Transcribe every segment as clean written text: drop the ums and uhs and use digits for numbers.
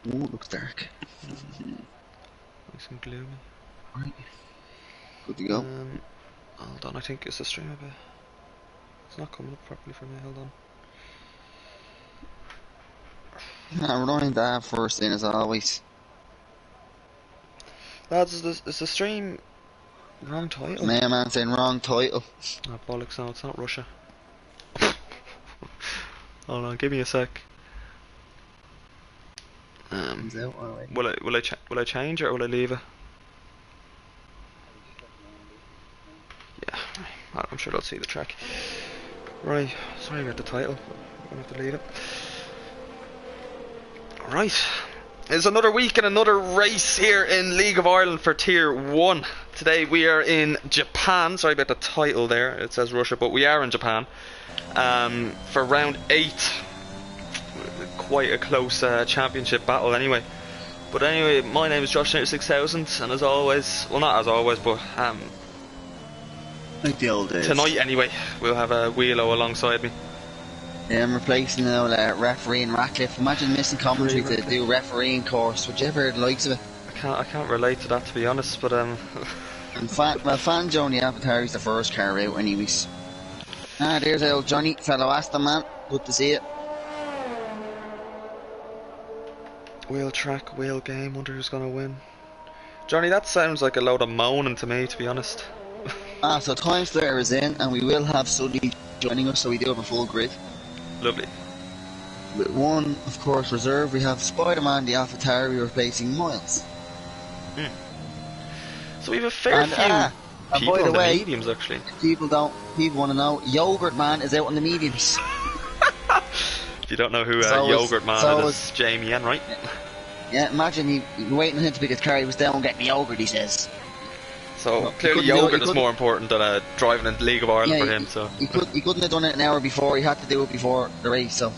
Ooh, it looks dark. Nice and gloomy. Right. Good to go. Hold on, I think it's the stream a bit. It's not coming up properly for me, hold on. We're running that first in as always. Lads, is the stream wrong title? Man, saying wrong title. Oh, bollocks, no, it's not Russia. Hold on, give me a sec. Will I change it or will I leave it? Yeah, I'm sure they'll see the track. Right, sorry about the title. I'm gonna have to leave it. Right, it's another week and another race here in League of Ireland for Tier 1. Today we are in Japan. Sorry about the title there, it says Russia, but we are in Japan for round 8. Quite a close championship battle anyway. But anyway, my name is Josh 6000, and as always, well not as always, but like the old days. Tonight anyway, we'll have a Wheelo alongside me. Yeah, I'm replacing now refereeing Ratcliffe. Imagine missing commentary to do refereeing course. Would you ever the likes of it? I can't relate to that, to be honest, but and Fan Johnny Avatari's the first car out anyways. There's old Johnny, fellow Aston man. Good to see it. Wheel track, wheel game, wonder who's gonna win. Johnny, that sounds like a load of moaning to me, to be honest. So time splitter is in, and we will have Sully joining us, so we do have a full grid. Lovely. With one, of course, reserve, we have Spider-Man, the AlphaTauri, replacing Miles. So we have a fair few people on the mediums, actually. People want to know, Yogurt Man is out on the mediums. If you don't know who Yogurt Man is, Jamie N, right? Yeah, imagine he waiting on him to pick his car, he was down getting the yogurt, he says. So clearly yogurt is more important than driving in the League of Ireland for him. So he couldn't have done it an hour before, he had to do it before the race. So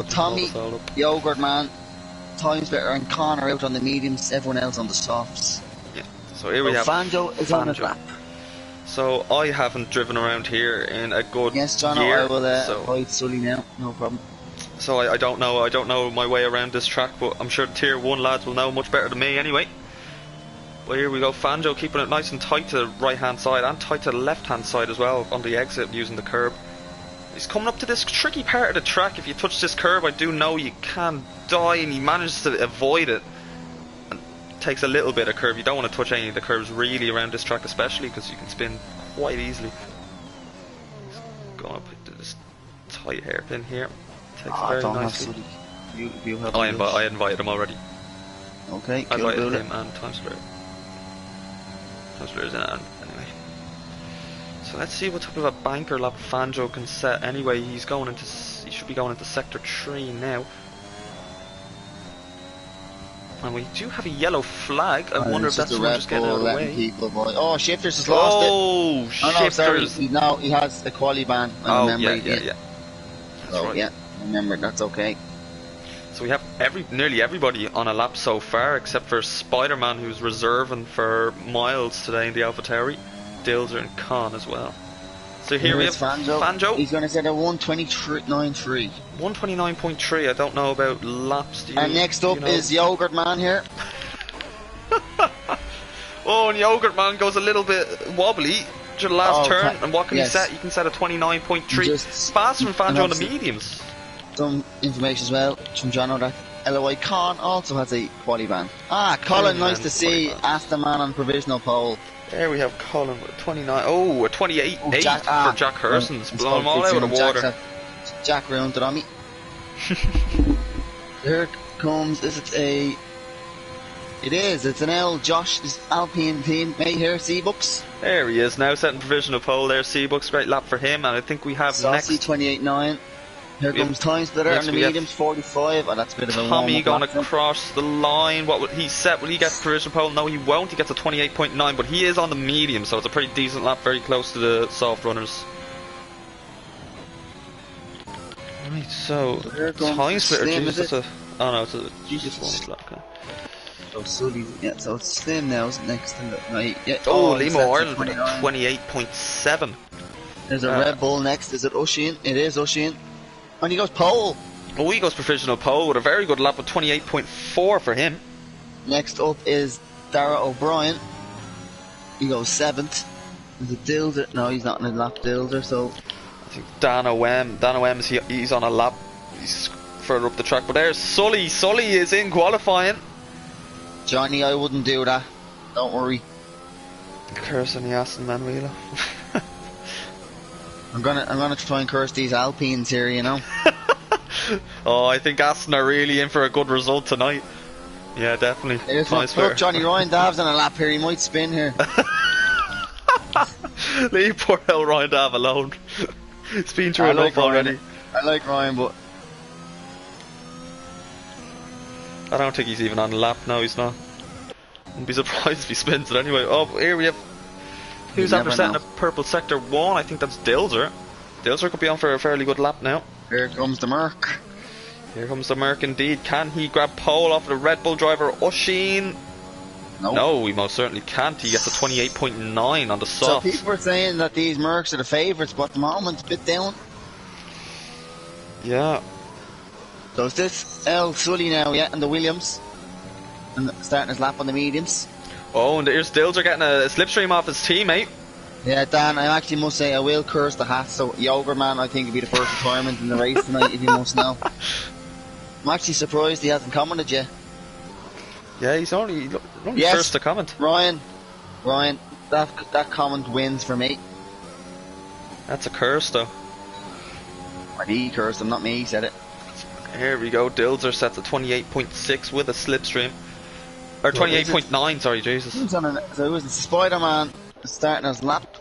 Tommy, Yogurt Man, Time Splitter and Connor out on the mediums, everyone else on the softs. Yeah, so here we have Fanjo is on the lap. So I haven't driven around here in a good year. Yes, John, I will avoid Sully now, no problem. So I don't know my way around this track, but I'm sure the Tier 1 lads will know much better than me anyway. Well, here we go, Fanjo keeping it nice and tight to the right hand side and tight to the left hand side as well on the exit using the curb. He's coming up to this tricky part of the track. If you touch this curb, I do know you can die, and he manages to avoid it. And takes a little bit of curb. You don't want to touch any of the curbs really around this track, especially because you can spin quite easily. He's going up to this tight hairpin here. Takes it very nicely. I invited him already. Okay, I invited him and Time Splitter. Time Splitter's in it anyway. So let's see what type of a banker lap Fanjo can set. Anyway, he should be going into sector 3 now. And we do have a yellow flag. I wonder if that's someone just getting out of the way. Oh, Shifters has lost it. Oh, Shifters. No, he has a quali ban. Yeah. That's right. Yeah, remember, that's okay. So we have nearly everybody on a lap so far, except for Spider-Man, who's reserving for Miles today in the AlphaTauri. Dilzer and Khan as well. So here we have Fanjo. He's going to set a 1:29.3. 1:29.3. I don't know about laps. And next up is Yogurt Man here. Oh, and Yogurt Man goes a little bit wobbly to the last turn. And what can he set? You can set a 29.3. Faster than Fanjo on the mediums. Some information as well from Jono that LOI Khan also has a quali ban. Colin, nice to see Aston Man on provisional pole. There we have Colin with a 29. Oh, a 28.8 for Jack Herson's. Blown them all out of the water. Jack ruined it on me. Here comes, it's an L Josh's Alpine team mate here, Seabucks. There he is now, setting provisional pole there, Seabucks. Great lap for him, and I think we have Saucy next 28.9. Here comes Time Splitter on the mediums, 45. That's a bit of a Tommy going across the line. What will he set? Will he get provisional pole? No, he won't. He gets a 28.9, but he is on the medium, so it's a pretty decent lap, very close to the soft runners. Right, so Time Splitter, it's a Jesus lap. So it's Slim now, isn't it? Next to the Limo Ireland with a 28.7. There's a Red Bull next. Is it Oisin? It is Oisin. And he goes pole. Oh, he goes provisional pole with a very good lap of 28.4 for him. Next up is Dara O'Brien. He goes 7th. Is it Dilder? No, he's not in a lap Dilder, so... I think Dan O'M, he's on a lap. He's further up the track. But there's Sully. Sully is in qualifying. Johnny, I wouldn't do that. Don't worry. Curse on the Aston Manuela. I'm gonna try and curse these Alpines here, you know. Oh, I think Aston are really in for a good result tonight. Yeah, definitely. Look, Johnny Ryan Dav's on a lap here. He might spin here. Leave poor old Ryan Dav alone. He's been through enough already. I like Ryan, but I don't think he's even on a lap. No, he's not. Wouldn't be surprised if he spins it anyway. Oh, here we have... Who's after setting a purple sector 1? I think that's Dilzer. Dilzer could be on for a fairly good lap now. Here comes the Merc. Here comes the Merc indeed. Can he grab pole off the Red Bull driver Oshin? No, he most certainly can't. He gets a 28.9 on the soft. So people are saying that these Mercs are the favourites, but at the moment, a bit down. Yeah. So it's this El Sully now, yeah, and the Williams. And starting his lap on the mediums. Oh, and here's Dilzer getting a slipstream off his teammate. Yeah, Dan, I actually must say I will curse the hat. So Yoger Man, I think, will be the first retirement in the race tonight, if you must know. I'm actually surprised he hasn't commented yet. Yeah, he's only yes, first to comment. Ryan, that comment wins for me. That's a curse, though. Or he cursed him, not me, he said it. Here we go, Dilzer sets a 28.6 with a slipstream. Or 28.9, sorry, Jesus. So it was Spider-Man starting his lap.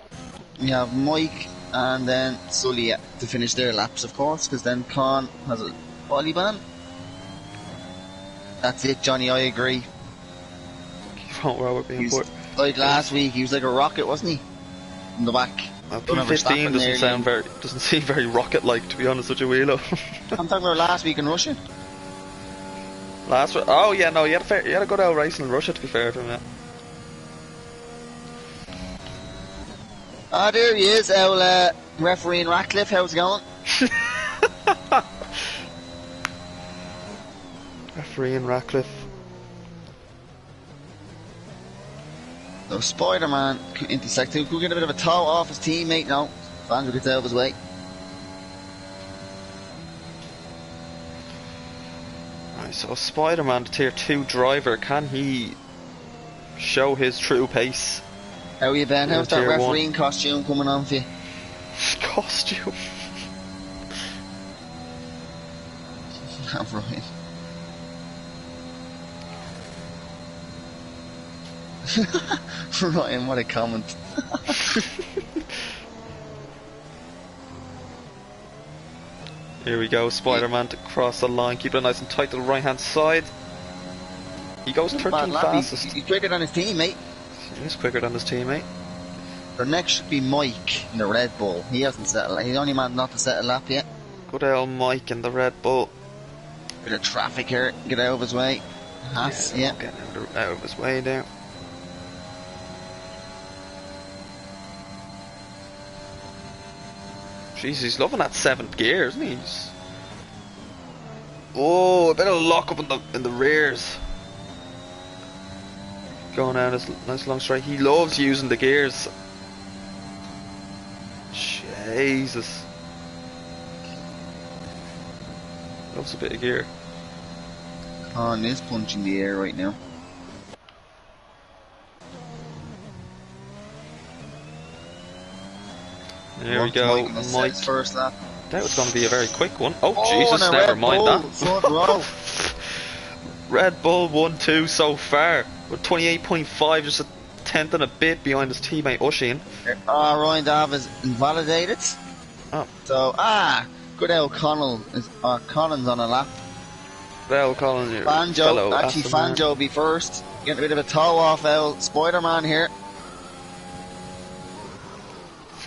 We have Mike and then Sully to finish their laps, of course, because then Con has a volley ban. That's it, Johnny, I agree. Like last week, he was like a rocket, wasn't he? In the back. P15 doesn't seem very rocket-like, to be honest with you, Wheelo. I'm talking about last week in Russia. Oh yeah, no, he had a good old racing in Russia, to be fair to him. Yeah. Ah, there he is, our referee in Ratcliffe. How's it going? Referee in Ratcliffe. So Spider-Man into sector 2. Could get a bit of a toe off his teammate. No, Fangio gets out of his way. Right, so Spider-Man, the tier 2 driver, can he show his true pace? How are you, Ben? How's that refereeing costume coming on for you? Costume? Right. Ryan, what a comment. Here we go, Spider-Man to cross the line, keep it nice and tight to the right hand side. He goes 13th fastest. He's quicker than his teammate. He is quicker than his teammate. The next should be Mike in the Red Bull. He hasn't settled. He's the only man not to set a lap yet. Good old Mike in the Red Bull. Bit of traffic here. Get out of his way. Yeah. Get out of his way there. Jeez, he's loving that 7th gear, isn't he? Oh, a bit of lock up in the rears. Going down this nice long straight. He loves using the gears. Jesus. Loves a bit of gear. Con is punching the air right now. There we go, Mike. First lap. That was going to be a very quick one. Oh Jesus, never mind that. Red Bull 1-2 so far, with 28.5, just a tenth and a bit behind his teammate Oshin. Ryan Dav is invalidated. Oh. So, good old Collins on a lap. Good old Collins here. Fangio be first. Getting a bit of a toe off old Spider-Man here.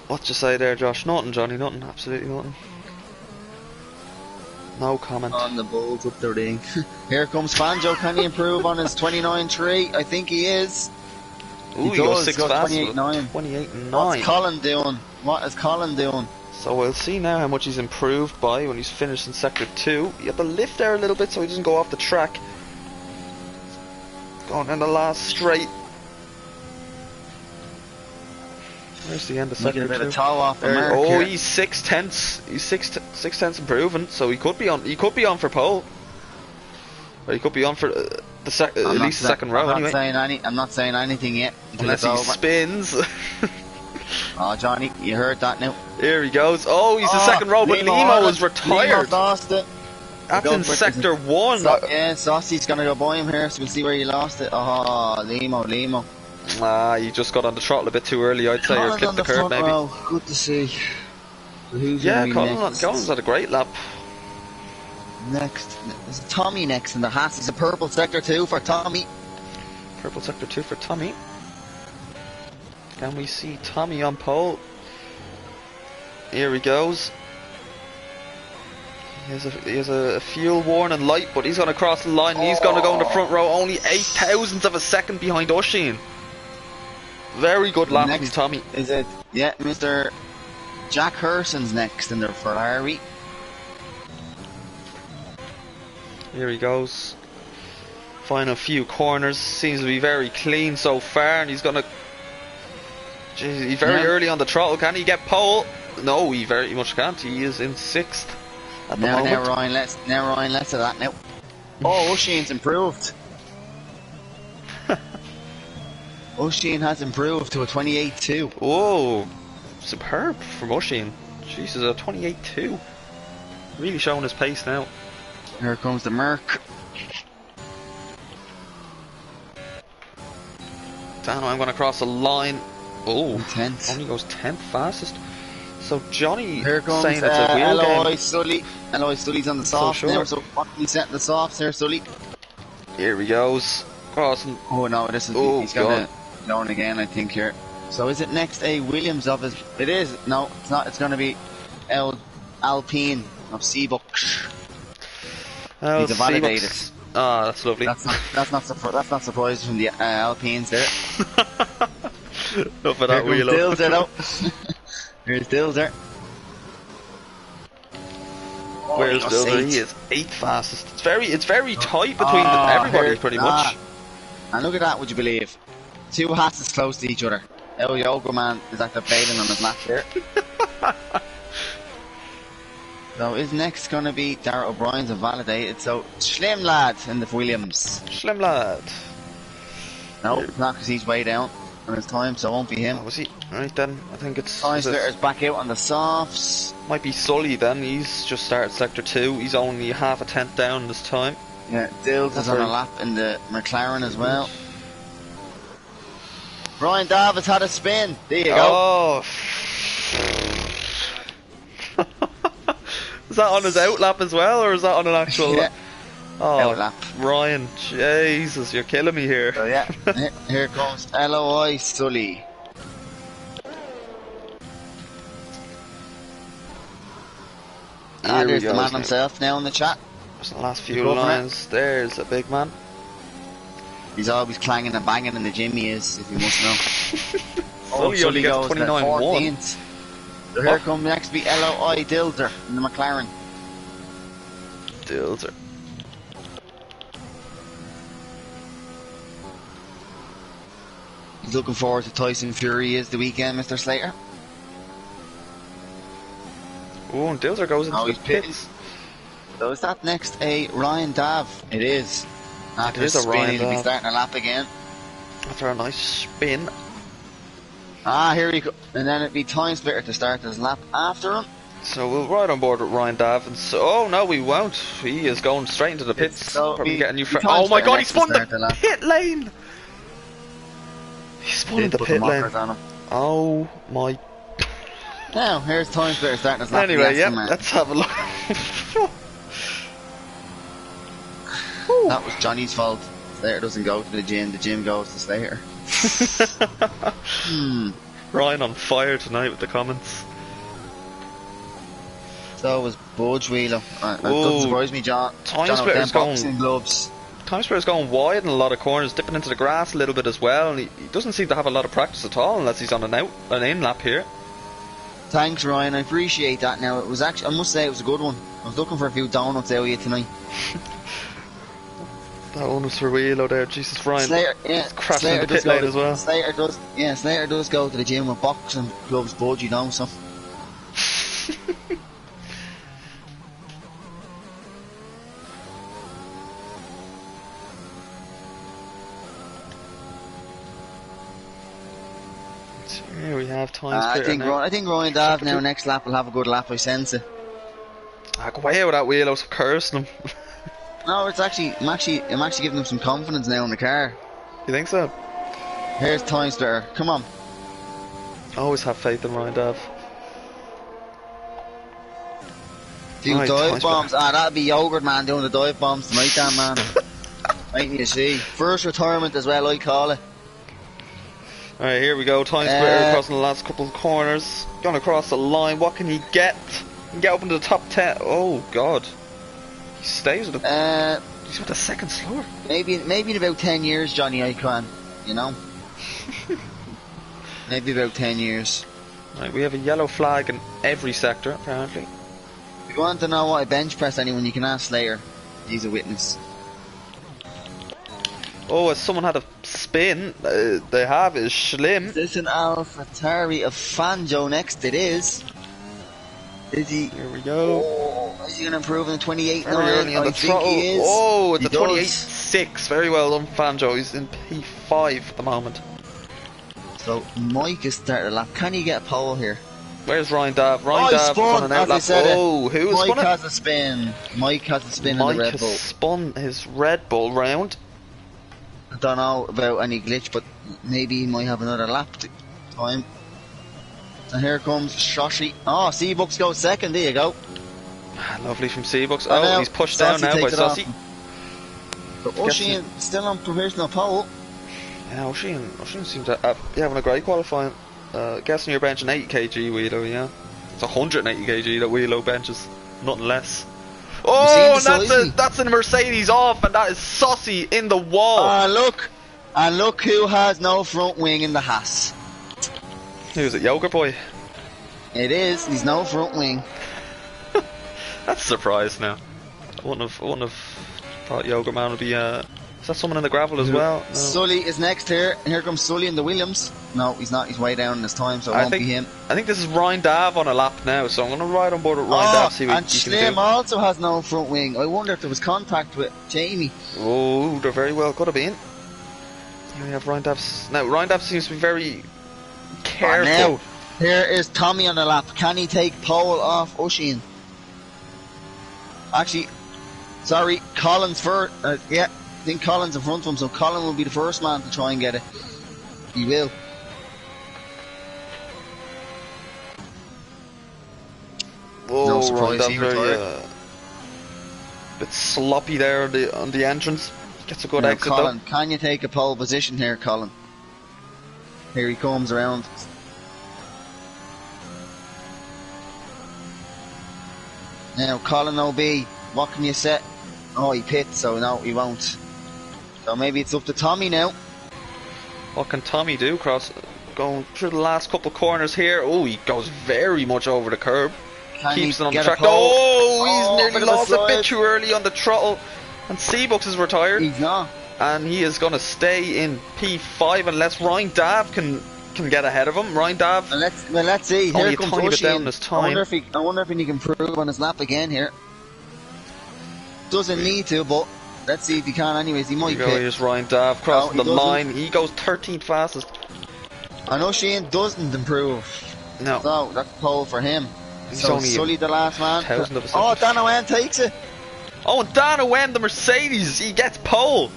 What you say there, Josh? Nothing, Johnny, nothing, absolutely nothing. No comment. On the Bulls up the ring. Here comes Fangio. Can he improve on his 29.3? I think he is. Ooh, he goes 6 fast. 28.9. 28.9. What's Colin doing? What is Colin doing? So we'll see now how much he's improved by when he's finished in sector 2. You have to lift there a little bit so he doesn't go off the track. Going in the last straight. Where's the end of sector 2? A bit of toe off the mark oh, here. he's 6/10. He's 6/10 improving, so he could be on. He could be on for pole. Or he could be on for at least the second row anyway. I'm not saying anything yet until Unless it's he over. spins. Oh, Johnny, you heard that now. Here he goes. Oh, he's the second row, but Limo is retired. Limo lost it. That's in sector 1. Yeah, Saucy's gonna go by him here, so we'll see where he lost it. Oh, Limo. Ah, you just got on the throttle a bit too early, I'd say, or clipped the curb maybe. Row. Good to see. Who's Yeah, Colin's had a great lap. Next, there's Tommy next in the Haas. It's a purple sector 2 for Tommy. Purple sector 2 for Tommy. Can we see Tommy on pole? Here he goes. He has a fuel warning light, but he's going to cross the line and he's going to go in the front row, only 0.008 of a second behind Oisin. Very good lap from Tommy. Is it? Yeah, Mr. Jack Herson's next in the Ferrari. Here he goes. Final few corners. Seems to be very clean so far, and he's going to... He's very early on the throttle. Can he get pole? No, he very much can't. He is in 6th at the moment. Now Ryan, let's of that now. Oh, Oisin's improved. Oisin has improved to a 28.2. Whoa, superb from Oisin. Jesus, a 28.2. Really showing his pace now. Here comes the Merc. Damn, I'm going to cross the line. Oh, Intense. only goes 10th fastest. So Johnny here comes, saying it's a wheel game. Sully. Eloy Sully's on the soft now, so what can you set in the softs here, Sully? Here he goes. Crossing. Oh no, this is he's going again, I think here. So is it next a Williams of his? It is. No, it's not. It's going to be Alpine of Seabuck. He's a validated. Ah, that's lovely. That's not surprising from the Alpines there. Enough of that wheel up. Dills though. Here's Dills. Where's Dills? He is 8th fastest. It's very tight between everybody pretty much. And look at that, would you believe? 2 Hasses close to each other. El Yoga Man is after failing on his lap here. So is next going to be Darrell O'Brien's a validated. So Schlim Lad in the Williams. Schlim Lad. No, it's not because he's way down on his time, so it won't be him. Oh, was he? Right then, I think it's... Time splitter's back out on the softs. Might be Sully then, he's just started sector 2. He's only half a tenth down this time. Yeah, Dills is on a lap in the McLaren as well. Ryan Davis had a spin. There you go. Oh. Is that on his out lap as well, or is that on an actual... Yeah. Oh, out lap. Ryan, Jesus, you're killing me here. So yeah, here comes Eloy Sully. And there's the man himself now in the chat. Just the last few lines. There's a big man. He's always clanging and banging in the gym, he is, if you must know. Sully only gets 29.1. So here comes next to be Eloy Dilder in the McLaren. Dilder. He's looking forward to Tyson Fury is the weekend, Mr. Slater. Oh, and Dilder goes into the pits. So is that next a Ryan Dav? It is. After it is a Ryan he'll Dav. be starting a lap again. After a nice spin. Here he goes. And then it'd be Time Splitter to start his lap after him. So we'll ride on board with Ryan Dav. And oh no, we won't. He is going straight into the pits. So probably getting you. Oh my God, he spun the pit lane. He spun in the pit lane. Oh my. Now here's Time Splitter starting his lap. Anyway, yeah, let's have a look. That was Johnny's fault. Slater doesn't go to the gym goes to Slater. Ryan on fire tonight with the comments. So was Budge Wheeler. It doesn't surprise me, John. Time Splitter's going gloves. Time Splitter's going wide in a lot of corners, dipping into the grass a little bit as well, and he doesn't seem to have a lot of practice at all unless he's on an in lap here. Thanks, Ryan. I appreciate that. Now, it was actually, I must say, it was a good one. I was looking for a few donuts out of you tonight. That one was for Wheelo there. Jesus, Ryan. Slater, yeah, crashing in the pit lane as well. Slater does go to the gym with boxing gloves, budgie, don't so. Here we have time. I think Ryan Dav now next lap will have a good lap. I sense it. I go away with that wheel. I was cursing him. No, I'm actually giving him some confidence now in the car. You think so? Here's Time Splitter. Come on. Always have faith in Ryan Dav. Few dive bombs. That'd be Yogurt Man doing the dive bombs tonight, that man. Might need to see. First retirement as well, I call it. Alright, here we go. Time Splitter crossing the last couple of corners. Going across the line. What can he get? He can get up into the top 10. Oh, God. He stays with the... he's with the second slower. Maybe in about 10 years, Johnny, I can. You know? Maybe about 10 years. Right, we have a yellow flag in every sector, apparently. If you want to know what I bench press anyone, you can ask Slayer. He's a witness. Oh, has someone had a spin? They have. Is Schlim. Is this an AlphaTauri of Fanjo next? It is. Is he? Here we go. Oh, is he going to improve in the 28.9? Very early on the throttle. He is. Oh, it's a 28.6. Very well done, Fanjo. He's in P5 at the moment. So Mike is starting a lap. Can he get a pole here? Where's Ryan Dav? Ryan Dav on an out lap. Oh, who has spun it? Mike has a spin. Mike has a spin in the Red Bull. Mike has spun his Red Bull round. I don't know about any glitch, but maybe he might have another lap time. And here comes Shoshi. Oh, Seabucks goes second. There you go. Lovely from Seabucks. Oh, he's pushed down now by Saucy. But Oisin still on provisional pole. Yeah, Oisin seems to be having a great qualifying. Guessing you're benching 80 kg Wheelo, yeah. It's 180 kg that Wheelo benches, nothing less. Oh, and that's a Mercedes off, and that is Saucy in the wall. And look who has no front wing in the Haas. Who's it, Yogurt Boy? It is. He's no front wing. That's a surprise now. I wouldn't have thought Yogurt Man would be. Is that someone in the gravel as well? No. Sully is next here. And here comes Sully in the Williams. No, he's not. He's way down in his time, so it won't be him. I think this is Ryan Dav on a lap now, so I'm going to ride on board with Ryan Dav. See what and he can Schlim do. also has no front wing. I wonder if there was contact with Jamie. Oh, there very well could have been. Here we have Ryan Dav. Now, Ryan Dav seems to be very careful. Now, here is Tommy on the lap. Can he take pole off Oisin? Actually, sorry, Collins first. Yeah, I think Collins in front of him, so Colin will be the first man to try and get it. He will. Whoa, no surprise, Ryan Dav bit sloppy there on the entrance. Gets a good exit Colin, though. can you take a pole position here, Colin? Here he comes around. Now, Colin OB, what can you say? Oh, he pits, so no, he won't. So maybe it's up to Tommy now. What can Tommy do? Going through the last couple of corners here. Oh, he goes very much over the curb. Keeps it on the track. Oh, he's nearly lost a bit too early on the throttle. And Seabucks is retired. He's not. And he is going to stay in P5 unless Ryan Dav can get ahead of him. Ryan Dav. Let's see. Here only comes a tiny bit down Oisin. his time. I wonder if he can improve on his lap again here. Doesn't need to, but let's see if he can. Anyways, he might. Here's Ryan Dav crossing the line. He goes 13th fastest. And Oisin doesn't improve. No. So that's pole for him. He's so only Sully the last man. Oh, Dan Owen takes it. Oh, and Dan Owen, the Mercedes, he gets pole.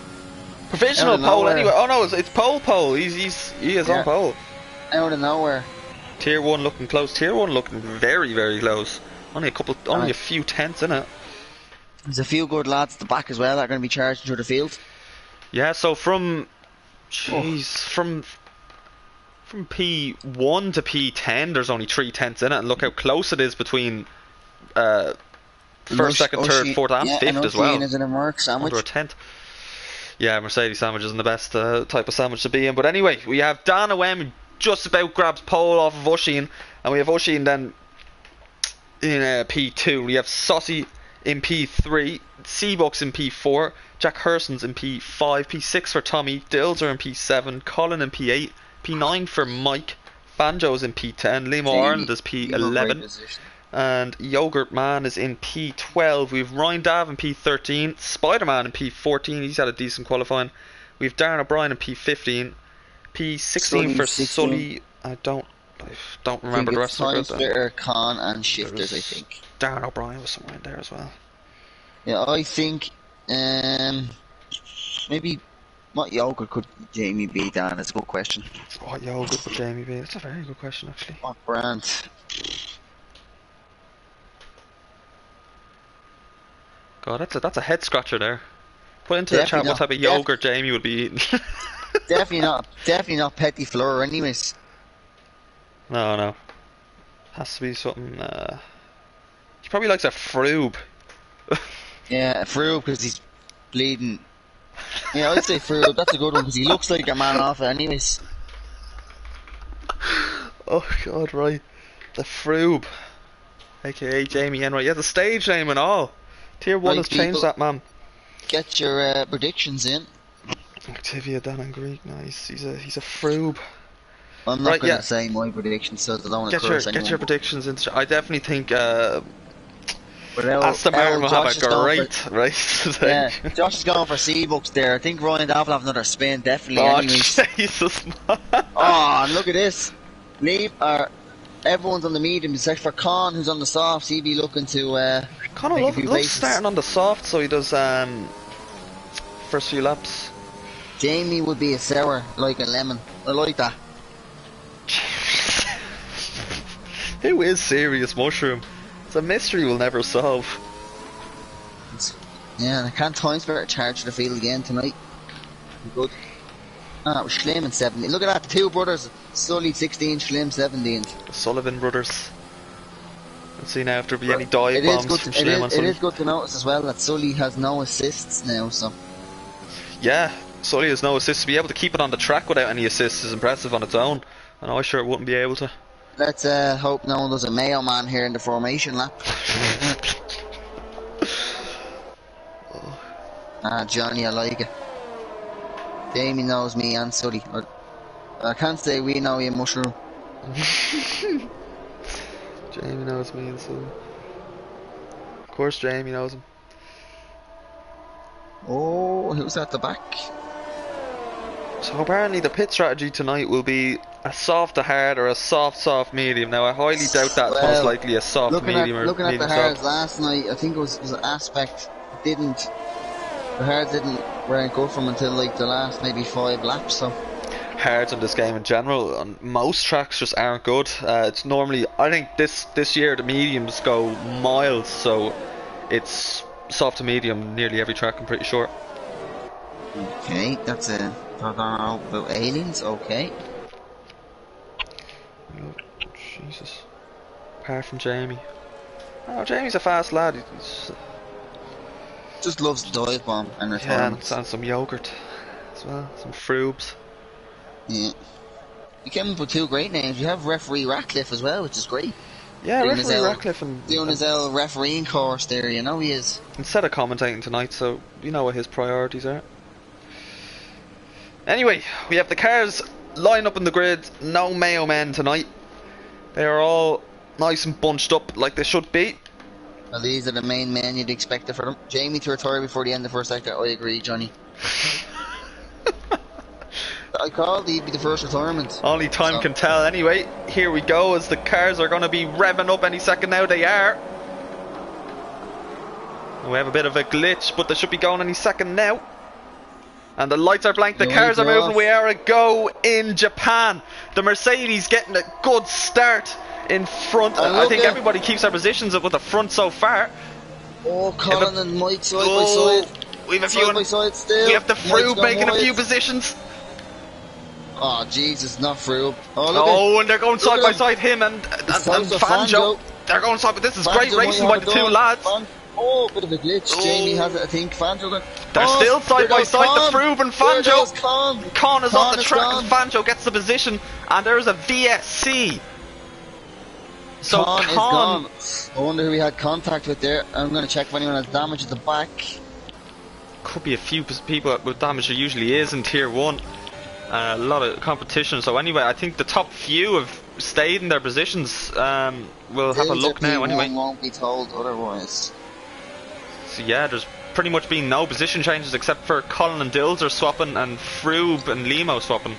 Provisional pole anyway. Oh no, it's pole. He is on pole. Out of nowhere. Tier 1 looking close. Tier 1 looking very, very close. Only a few tenths in it. There's a few good lads at the back as well that are going to be charging through the field. Yeah, so from P1 to P10 there's only 3 tenths in it, and look how close it is between first, second, third, fourth and fifth as well. Is in a Merc sandwich. Under a tenth. Yeah, Mercedes sandwich isn't the best type of sandwich to be in, but anyway, we have Dan Owen just about grabs pole off of Oisin, And we have Oisin then in P2. We have Saucy in P3, Seabucks in P4, Jack Herson's in P5, P6 for Tommy, Dills are in P7, Colin in P8, P9 for Mike, Banjo's in P10, Liam Ireland is P11, and Yogurt Man is in P12. We have Ryan Dav in P13, Spider-Man in P14, he's had a decent qualifying. We have Darren O'Brien in P15, P16 for Sully, I don't remember the rest of it. Splitter, Con and Shifters, I think. Darren O'Brien was somewhere in there as well. Yeah, I think maybe what yogurt could Jamie be, Dan? That's a good question. What yogurt would Jamie be? That's a very good question, actually. What brand? God, that's a head scratcher there. Put into the chat what type of yogurt Jamie would be eating. definitely not Petit Fleur, anyways. No. Has to be something. He probably likes a Froob. Yeah, a Froob because he's bleeding. Yeah, I'd say Froob. That's a good one because he looks like a man off it, anyways. Oh God, right. The Froob, aka Jamie Enright. Yeah, the stage name and all. Tier 1 has changed that, man. Get your predictions in. Activia, Dan and Greek, nice. He's a Froob. I'm not going to say my predictions, so I don't want to curse anyone. Get your predictions in. I definitely think Aston Martin will have a great race today. Yeah, Josh is going for Seabucks there. I think Ryan Dav will have another spin, definitely. Oh, anyways. Jesus, man. Oh, and look at this. Everyone's on the medium except for Con, who's on the softs. He'd be looking to Con loves starting on the soft, so he does first few laps. Jamie would be a sour, like a lemon. I like that. Who is Serious Mushroom? It's a mystery we'll never solve. Yeah, and I can't time spare a charge the field again tonight. Good. Ah, it was Schlim in 17. Look at that, the two brothers. Sully 16, Schlim 17. The Sullivan brothers. Let's see now if there'll be any dive bombs from Schlim on Sully. It is good to notice as well that Sully has no assists now, so. Yeah, Sully has no assists. To be able to keep it on the track without any assists is impressive on its own. And I sure wouldn't be able to. Let's hope no one does a Mayo Man here in the formation lap. Ah, Johnny, I like it. Jamie knows me and Sully. I can't say we know you, Mushroom. Jamie knows me and Sully. Of course Jamie knows him. Oh, who's at the back? So apparently the pit strategy tonight will be a soft to hard or a soft medium. Now I highly doubt that. It's most likely a soft medium or looking medium at the soft. hards last night, I think it was an aspect the hards weren't good from until like the last maybe 5 laps. So hards in this game in general on most tracks just aren't good. It's normally, I think this year the mediums go miles, so it's soft to medium nearly every track, I'm pretty sure. Okay, that's a about aliens. Okay. Oh, Jesus. Apart from Jamie. Oh, Jamie's a fast lad. He's just loves the dive bomb and retirement. Yeah, and some yogurt as well. Some Froobs. Yeah. You came up with 2 great names. You have referee Ratcliffe as well, which is great. Yeah, referee Ratcliffe doing his refereeing course there. You know he is. Instead of commentating tonight, so you know what his priorities are. Anyway, we have the cars lined up in the grid. No Mayo men tonight. They are all nice and bunched up like they should be. Well, these are the main men you'd expect it for them. Jamie to retire before the end of the first sector. I agree, Johnny. I called he'd be the first retirement. Only time can tell. Anyway, here we go as the cars are going to be revving up any second now. They are. And we have a bit of a glitch, but they should be going any second now. And the lights are blank, the cars are moving, we are a go in Japan. The Mercedes getting a good start in front. I think everybody keeps their positions up with the front so far. Oh, Colin and Mike side by side. We have a few. We have the Froob making a few positions. Oh, Jesus, not Froob. Oh, and they're going side by side, him and Fanjo. They're going side, but this is great racing by the 2 lads. Oh, bit of a glitch. Jamie has it, I think. Fanjo. They're still side by side, the Froob and Fanjo. Con is on the track and Fanjo gets the position. And there's a VSC. So Con is Con, gone. I wonder who we had contact with there. I'm going to check if anyone has damage at the back. could be a few people with damage. There usually is in Tier 1. A lot of competition. So anyway, I think the top few have stayed in their positions. We'll have a look now anyway. Won't be told otherwise. So yeah, there's pretty much been no position changes except for Colin and Dills are swapping and Froob and Limo swapping.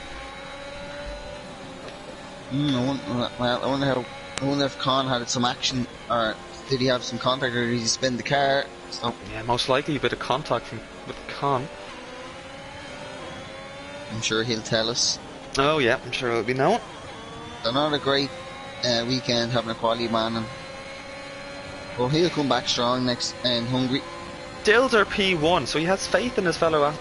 I wonder if Con had some action, or did he have some contact, or did he spin the car? So Yeah, most likely a bit of contact with Con. I'm sure he'll tell us. Oh yeah, I'm sure it'll be known. They're not a great weekend having a quality man, well, he'll come back strong next and hungry. Dills are P1, so he has faith in his fellow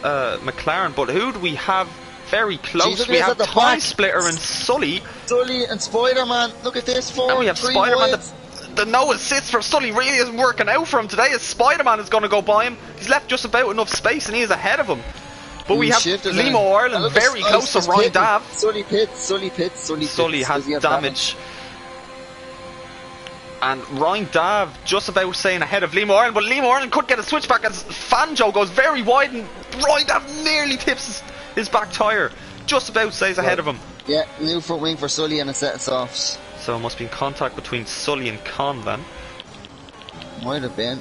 McLaren, but who do we have very close? Jeez, we have Time back. Splitter and Sully. Sully and Spider-Man, look at this, And we have Spider-Man. The no assist for Sully really isn't working out for him today, as Spider-Man is going to go by him. He's left just about enough space and he is ahead of him. But we have Limo Ireland very close to Ryan Dav. Sully pits. Sully has damage. And Ryan Dav just about staying ahead of Limo Ireland, but Limo Ireland could get a switchback as Fanjo goes very wide and Ryan Dav nearly tips his back tyre. Just about stays ahead of him. Yeah, new front wing for Sully and a set of softs. So it must be in contact between Sully and Con then. Might have been.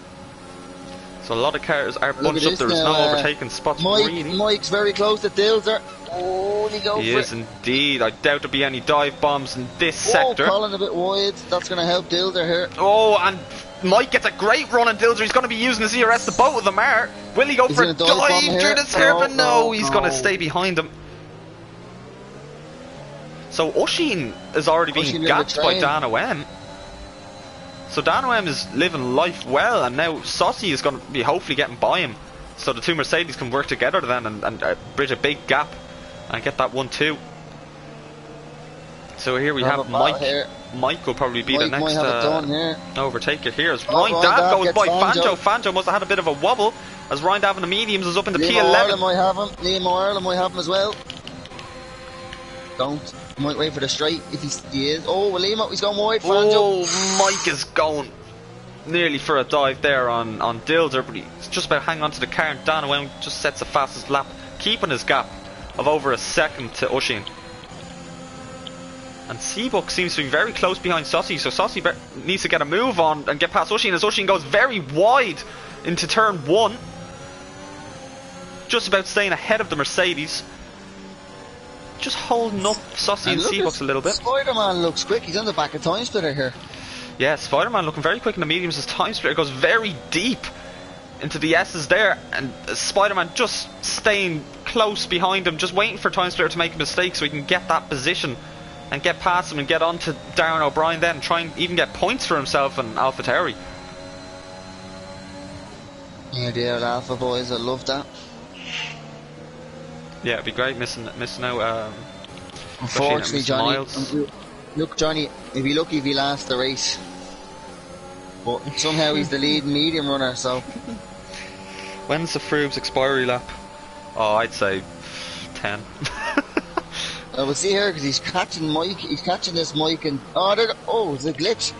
So a lot of cars are bunched up, there's no overtaking spots really. Mike's very close to Dilser. Oh, he is indeed. I doubt there'll be any dive bombs in this sector. Colin a bit wide, that's going to help Dilser here. Oh, and Mike gets a great run on Dilser. He's going to be using his ERS, the both of them are. Will he go for a dive through the hairpin? No, he's going to stay behind him. So Oisin is already being gapped by Dan OM. So Dan OM is living life well, and now Saucy is going to be hopefully getting by him. So the two Mercedes can work together then and bridge a big gap and get that 1-2. So here we have Mike. Mike will probably be the next overtaker here as Ryan Dav goes by Fanjo. Fanjo must have had a bit of a wobble as Ryan Dav in the mediums is up in the P11. Ireland might have him. Liam Ireland might have him as well. Don't. Might wait for the straight if he is. Oh, well, Liam, he's going wide. Fanjo. Oh, Mike is going nearly for a dive there on Dilder, but he's just about hanging on to the car, and Dan Owen just sets the fastest lap, keeping his gap of over a second to Oisin. And Seabuck seems to be very close behind Saucy, so Saucy needs to get a move on and get past Oisin as Oisin goes very wide into turn 1. Just about staying ahead of the Mercedes. Just holding up Saucy and Seabucks a little bit. Spider-Man looks quick, he's on the back of Time Splitter here. Yeah, Spider-Man looking very quick in the mediums as Time Splitter goes very deep into the S's there, and Spider-Man just staying close behind him, just waiting for Time Splitter to make a mistake so he can get that position and get past him and get on to Darren O'Brien then and try and even get points for himself and AlphaTauri. Yeah, the old Alpha boys, I love that. Yeah, it'd be great missing out. Unfortunately, Johnny. Look, Johnny, he'd be lucky if he lasts the race. But somehow he's the lead medium runner, so. When's the Froob's expiry lap? Oh, I'd say 10. We'll see here because he's catching Mike. He's catching this Mike and it's a glitch.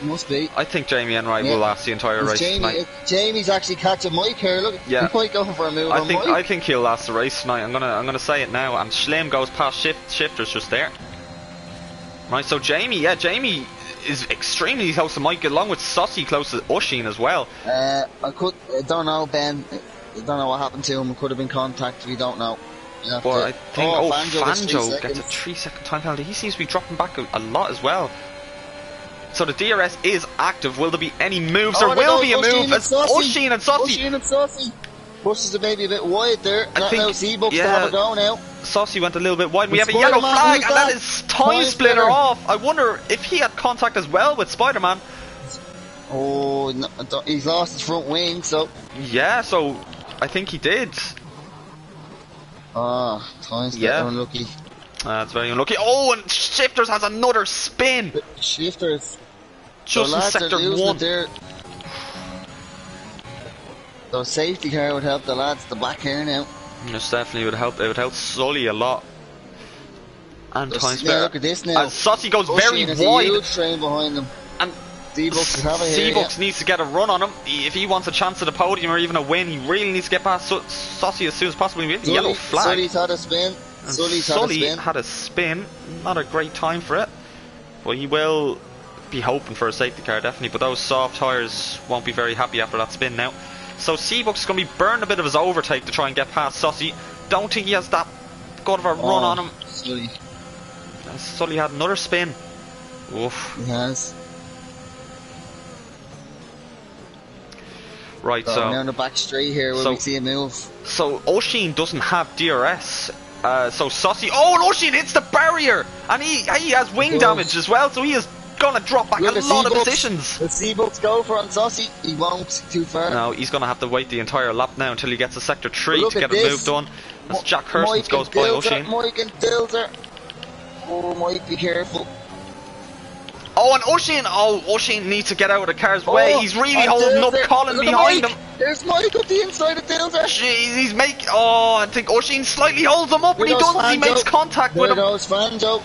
It must be. I think Jamie Enright will last the entire race tonight. Jamie's actually catching Mike here. Look, he might go for a move on Mike. I think he'll last the race tonight. I'm gonna say it now. And Schlemm goes past Shifters just there. Right, so Jamie is extremely close to Mike, along with Saucy close to Oisin as well. I don't know, Ben. I don't know what happened to him. It could have been contact. We don't know. But I think Fanjo gets a 3-second time penalty. He seems to be dropping back a lot as well. So the DRS is active. Will there be any moves? There will be a move as Oisin and Saucy. Pushes the baby a bit wide there. I think Seabucks to have a go now. Saucy went a little bit wide. We have a yellow flag, and that is Time Splitter off. I wonder if he had contact as well with Spider-Man. Oh, no, he's lost his front wing, so. Yeah, so I think he did. Time Splitter unlucky. That's very unlucky. Oh, and Shifters has another spin. Shifters. Just in sector 1. There. So safety car would help the lads. The back here now. This definitely would help. It would help Sully a lot. And Time Splitter. Look at this now. As Saucy goes very wide. A huge train behind them. And Seabucks have it here, Seabucks needs to get a run on him. If he wants a chance at a podium or even a win, he really needs to get past Saucy as soon as possible. Yellow flag. Sully's had a spin. Sully had a spin. Not a great time for it. But he will be hoping for a safety car, definitely. But those soft tyres won't be very happy after that spin now. So Seabucks is going to be burning a bit of his overtake to try and get past Saucy. Don't think he has that good of a run on him. Sully. Sully had another spin. Oof. He has. Right, so down the back straight here where we see a move. So Oisin doesn't have DRS. So Saucy. Oh, and Oisin hits the barrier, and he has wing damage as well. So he is gonna drop back a lot of positions. The Seabucks go for on Saucy. He won't too far. No, he's gonna have to wait the entire lap now until he gets to sector 3 to get a move done. As Jack Hurston goes by Oisin. Mike and Dilzer. Oh, Mike, be careful. Oh, and Oisin needs to get out of the car's way. He's really holding up Colin behind him. There's Mike up the inside of Dilzer. Jeez, he's making. Oh, I think Oisin slightly holds him up, but he doesn't. He makes contact with him. There goes Fanjo.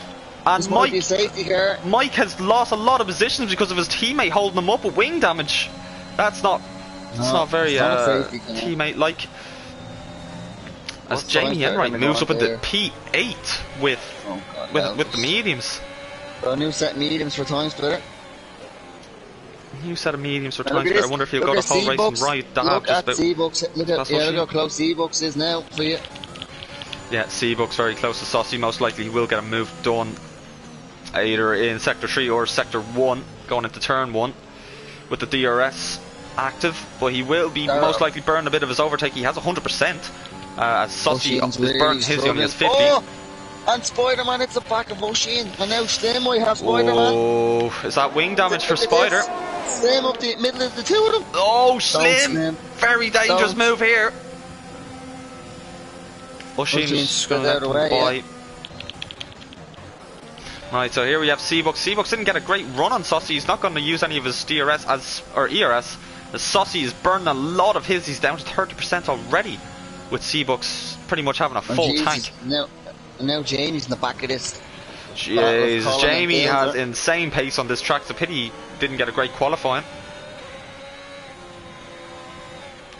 And Mike has lost a lot of positions because of his teammate holding him up with wing damage. That's not. It's not very teammate-like. As Jamie Enright moves up into P8 with the mediums. A new set of mediums for time splitter. New set of mediums for time splitter. I wonder if he'll go the whole race and ride that. Look at Seabucks. Look how close Seabucks is now for you. Yeah, Seabucks very close to Saucy. Most likely he will get a move done either in sector 3 or sector 1 going into turn 1 with the DRS active, but he will be most likely burning a bit of his overtake. He has 100% as Saucy is burning his, he only has 50. And Spider-Man hits the back of Oisin, and now Slim might have Spider-Man. Oh, is that wing damage for Spider? Slim up the middle of the two of them. Oh, Slim! Very dangerous move here. Oisin's going to let them by. Right, so here we have Seabucks. Seabucks didn't get a great run on Saucy. He's not going to use any of his DRS or ERS. The Saucy is burning a lot of his. He's down to 30% already, with Seabucks pretty much having a full tank. Now Jamie's in the back of this. Jeez, Jamie has insane pace on this track. It's a pity he didn't get a great qualifying.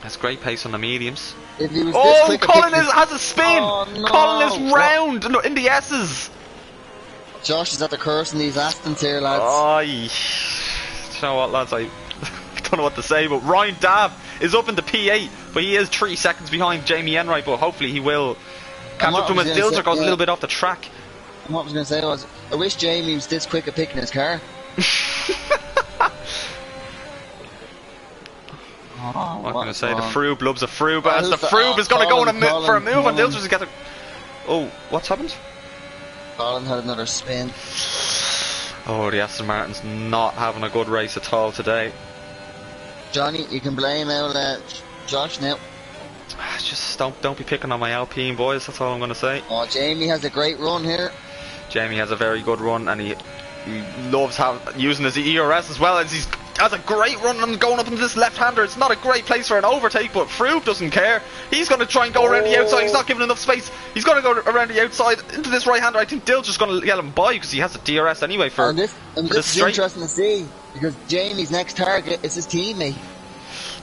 Has great pace on the mediums. Oh, Colin has a spin! Oh, no. Colin is round in the S's! Josh is at the curse in these Astons here, lads. Oh, you know what, lads, I don't know what to say, but Ryan Dabb is up in the P8, but he is 3 seconds behind Jamie Enright, but hopefully he will catch up to him as Dilzer goes a little bit off the track. And what I was going to say was, I wish Jamie was this quick at picking his car. What am I going to say? The Froob loves a Froob, as the Froob is going to go for a move, and Dilzer's got a... Oh, what's happened? Colin had another spin. Oh, the Aston Martin's not having a good race at all today. Johnny, you can blame out Josh now. Just don't be picking on my Alpine boys, that's all I'm going to say. Oh, Jamie has a great run here. Jamie has a very good run, and he loves using his ERS as well, as he has a great run and going up into this left-hander. It's not a great place for an overtake, but Froob doesn't care. He's going to try and go around the outside. He's not giving enough space. He's going to go around the outside into this right-hander. I think Dill's just going to get him by because he has a DRS anyway for this is interesting to see, because Jamie's next target is his teammate.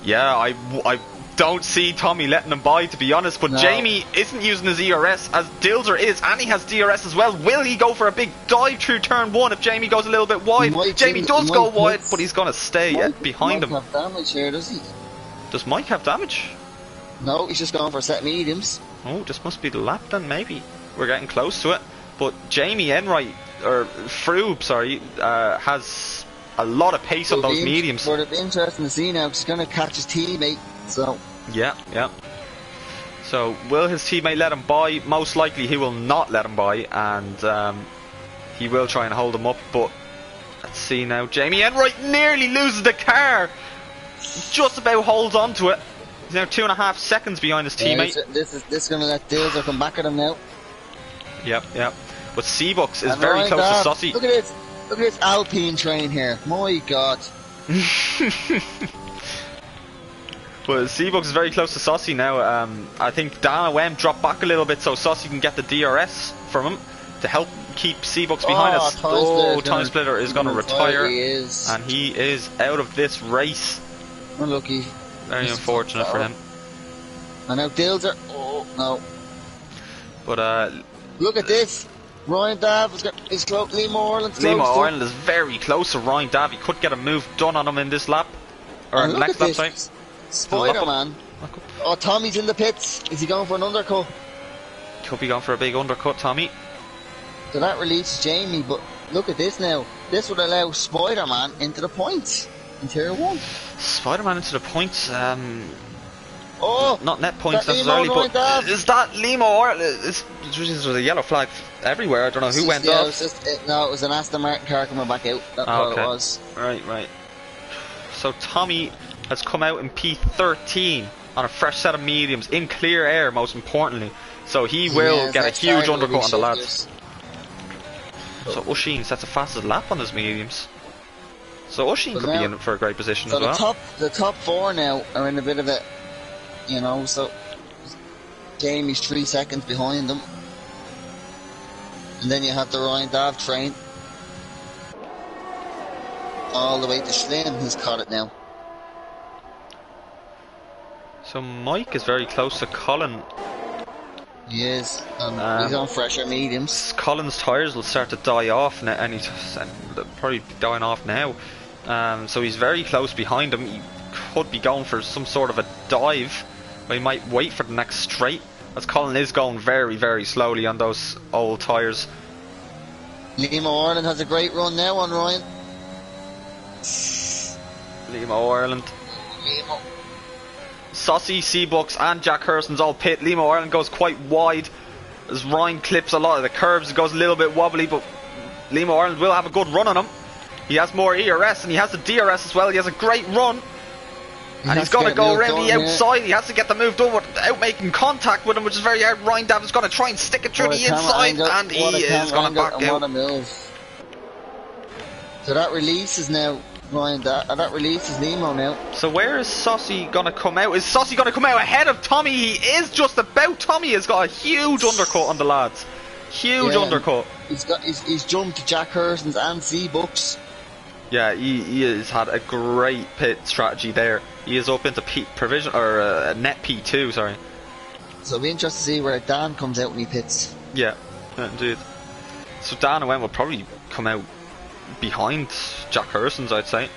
Yeah, I don't see Tommy letting him by, to be honest, but no. Jamie isn't using his ERS as Dilzer is, and he has DRS as well. Will he go for a big dive through turn 1 if Jamie goes a little bit wide? Jamie does go wide, but he's going to stay behind him. Mike have damage here, does he? Does Mike have damage? No, he's just going for a set mediums. Oh, this must be the lap then, maybe. We're getting close to it. But Jamie Enright, or Froob, sorry, has a lot of pace on those mediums. But it'll be interesting to see now, because he's going to catch his teammate. So yeah. So will his teammate let him by? Most likely he will not let him by, and he will try and hold him up. But let's see now. Jamie Enright nearly loses the car. Just about holds on to it. He's now 2.5 seconds behind his teammate. This is going to let Dilzer come back at him now. Yep. But Seabucks is very close to Saucy. Look at this Alpine train here. My God. But Seabucks is very close to Saucy now. I think Dana Wem dropped back a little bit so Saucy can get the DRS from him. to help keep Seabucks behind us. Time Splitter is going to retire, and he is out of this race. Unlucky. Very unfortunate for him. And now Dills are... Oh, no. But, look at this. Ryan Dav is close. Limo Ireland's close. Limo Ireland is very close to Ryan Dav. He could get a move done on him in this lap. Or next lap, sorry. Spider-Man. Oh, Tommy's in the pits. Is he going for an undercut? Could be going for a big undercut, Tommy. So that releases Jamie, but look at this now. This would allow Spider-Man into the points in Tier 1. Spider-Man into the points, oh! Not net points necessarily, but is that Limo Ireland? There's a yellow flag everywhere. I don't know who went off. No, it was an Aston Martin car coming back out. That's what it was. Right. So Tommy has come out in P13 on a fresh set of mediums, in clear air, most importantly. So he will get a huge undercut on the lads. So Oisin sets the fastest lap on his mediums. So Oisin could be in for a great position as well. The top four now are in a bit of a, you know, so Jamie's 3 seconds behind them. And then you have the Ryan Dav train. All the way to Slim, who's caught it now. So Mike is very close to Colin. He is, and he's on fresher mediums. Colin's tyres will start to die off now, and he's probably dying off now. So he's very close behind him. He could be going for some sort of a dive, but he might wait for the next straight, as Colin is going very, very slowly on those old tyres. Limo Ireland has a great run now on Ryan. Limo Ireland. Saucy, Seabucks and Jack Hurston's all pit. Limo Ireland goes quite wide as Ryan clips a lot of the curves. It goes a little bit wobbly, but Limo Ireland will have a good run on him. He has more ERS and he has the DRS as well. He has a great run. And he's going to go around the outside. He has to get the move done without making contact with him, which is very hard. Ryan Dav is going to try and stick it through the inside, and he is going to back out. What a move. So that releases now Ryan Dav, that releases Limo now. So where is Saucy going to come out? Is Saucy going to come out ahead of Tommy? He is just about. Tommy has got a huge undercut on the lads. Huge undercut. He's jumped to Jack Hurston's and Seabucks. Yeah, he has had a great pit strategy there. He is up into provision or net P2, sorry. So it'll be interesting to see where Dan comes out when he pits. Yeah, indeed. So Dan Owen will probably come out behind Jack Hurston's, I'd say.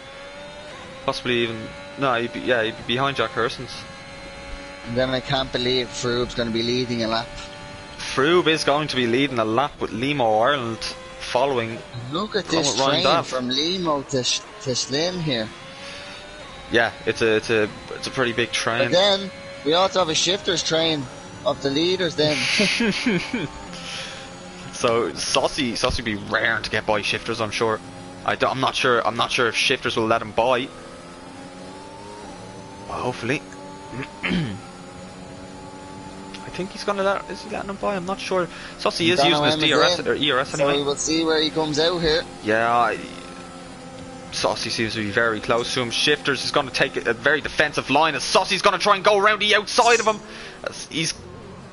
Possibly even he'd be behind Jack Hurston's. And then I can't believe Froobe's going to be leading a lap. Froobe is going to be leading a lap with Limo Ireland following. Look at this train from Limo to Slim here. Yeah, it's a pretty big train. But then we also have a shifters train of the leaders then. So Saucy would be rare to get by shifters, I'm sure. I'm not sure if shifters will let him by. Well, hopefully. I think he's gonna is he letting him by? I'm not sure. Saucy is using his DRS or ERS anyway. So we'll see where he comes out here. Yeah, Saucy seems to be very close to him. Shifters is going to take a very defensive line as Saucy's going to try and go around the outside of him.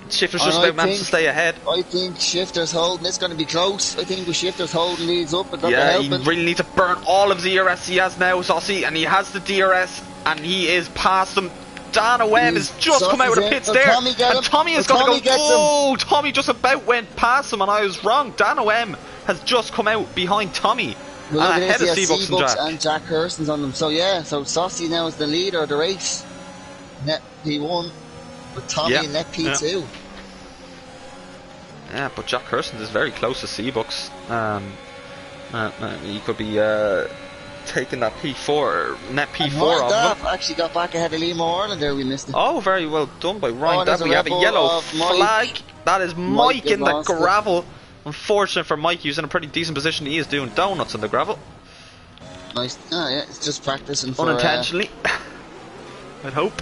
Shifters just about managed to stay ahead. I think Shifters holding. It's going to be close. I think the Shifters holding leads up. But he really needs to burn all of the ERS he has now, Saucy, and he has the DRS, and he is past him. Dan Owen has just come out of the pits there, and Tommy is going to go. Oh, Tommy just about went past him, and I was wrong. Dan Owen has just come out behind Tommy. Well, and ahead of Seabucks and Jack Hurston's on them. So yeah, so Saucy now is the leader of the race. Net P1 with Tommy in net P2. Yeah, but Jack Hurston is very close to Seabucks. He could be taking that P4, net P4 on him. Actually got back ahead of Limo Ireland there, we missed it. Oh, very well done by Ryan Dav. We have a yellow flag. That is Mike in the gravel. Unfortunate for Mike, he was in a pretty decent position. He is doing donuts in the gravel. Nice. Oh, yeah, it's just practicing for... Unintentionally. I'd hope.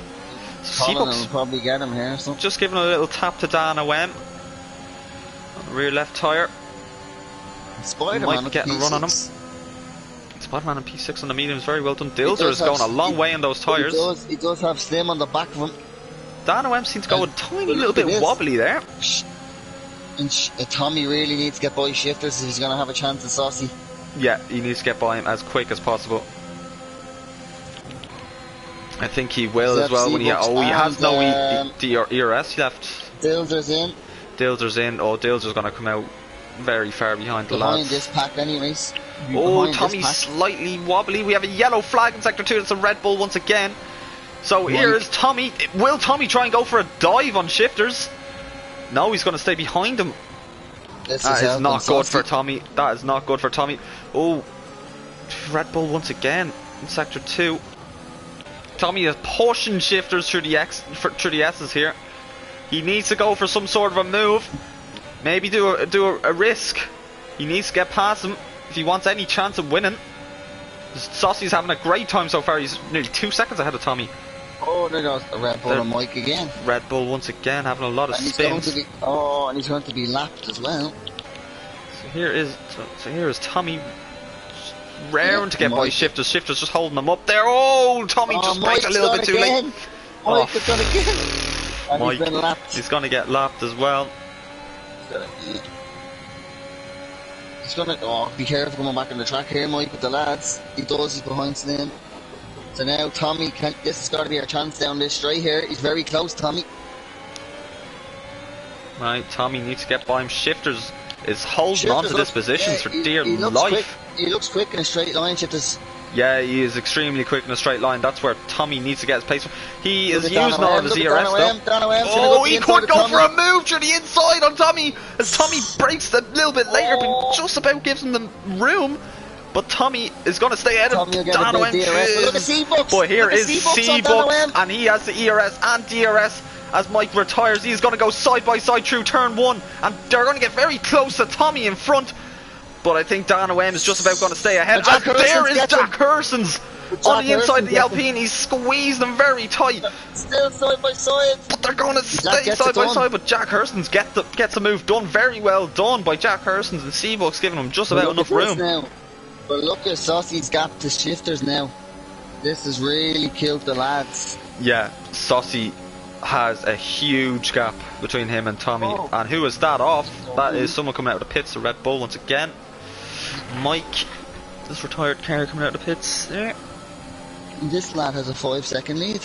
Colin will probably get him here. So. Just giving a little tap to Dan Owen. On the rear left tyre. Spider-Man getting a run on him. Spider-Man and P6 on the mediums, very well done. Dilzer is going a long way in those tyres. He does have Slim on the back of him. Dan Owen seems to go a tiny little bit wobbly there. And Tommy really needs to get by Shifters if he's going to have a chance at Saucy. Yeah, he needs to get by him as quick as possible. I think he will as well when he has no ERS left. Dilder's in. Dilder's in. Oh, Dilder's going to come out very far behind the lads. Behind this pack anyways. Oh, Tommy's slightly wobbly. We have a yellow flag in Sector 2. It's a Red Bull once again. So here is Tommy. Will Tommy try and go for a dive on Shifters? No, he's going to stay behind him. That is not good for Tommy. That is not good for Tommy. Oh, Red Bull once again in Sector 2. Tommy is pushing Shifters through the S's here. He needs to go for some sort of a move. Maybe do a risk. He needs to get past him if he wants any chance of winning. Saucy's having a great time so far. He's nearly 2 seconds ahead of Tommy. Oh, there goes the Red Bull and Mike again. Red Bull once again having a lot of spins. And he's going to be lapped as well. So here is Tommy raring to get by Shifters. Shifters just holding them up there. Oh, Tommy just breaks a little bit too late. Mike has done again. And Mike, he's been lapped. He's going to get lapped as well. He's going to be careful coming back on the track here, Mike, with the lads. He does, he's behind Slim. So now Tommy, this has got to be our chance down this straight here. He's very close, Tommy. Right, Tommy needs to get by him. Shifters is holding on to this position for dear life. He looks quick in a straight line, Shifters. Yeah, he is extremely quick in a straight line. That's where Tommy needs to get his pace. He is using all of his ERS though. Oh, he could go for a move through the inside on Tommy as Tommy breaks a little bit later, but just about gives him the room. But Tommy is going to stay ahead of Dan OM. But here is C-Bucks, and he has the ERS and DRS as Mike retires. He's going to go side by side through turn 1, and they're going to get very close to Tommy in front. But I think Dan OM is just about going to stay ahead. And there is Jack Hersons on the inside of the Alpine. He's squeezed them very tight. Still side by side. But they're going to stay side by side. But Jack Hersons gets a move done. Very well done by Jack Hersons, and C-Bucks giving him just about enough room. Now. But look at Saucy's gap to Shifters now. This has really killed the lads. Yeah, Saucy has a huge gap between him and Tommy. And who is that off? That is someone coming out of the pits, the Red Bull once again. Mike, this retired car coming out of the pits there. This lad has a 5-second lead.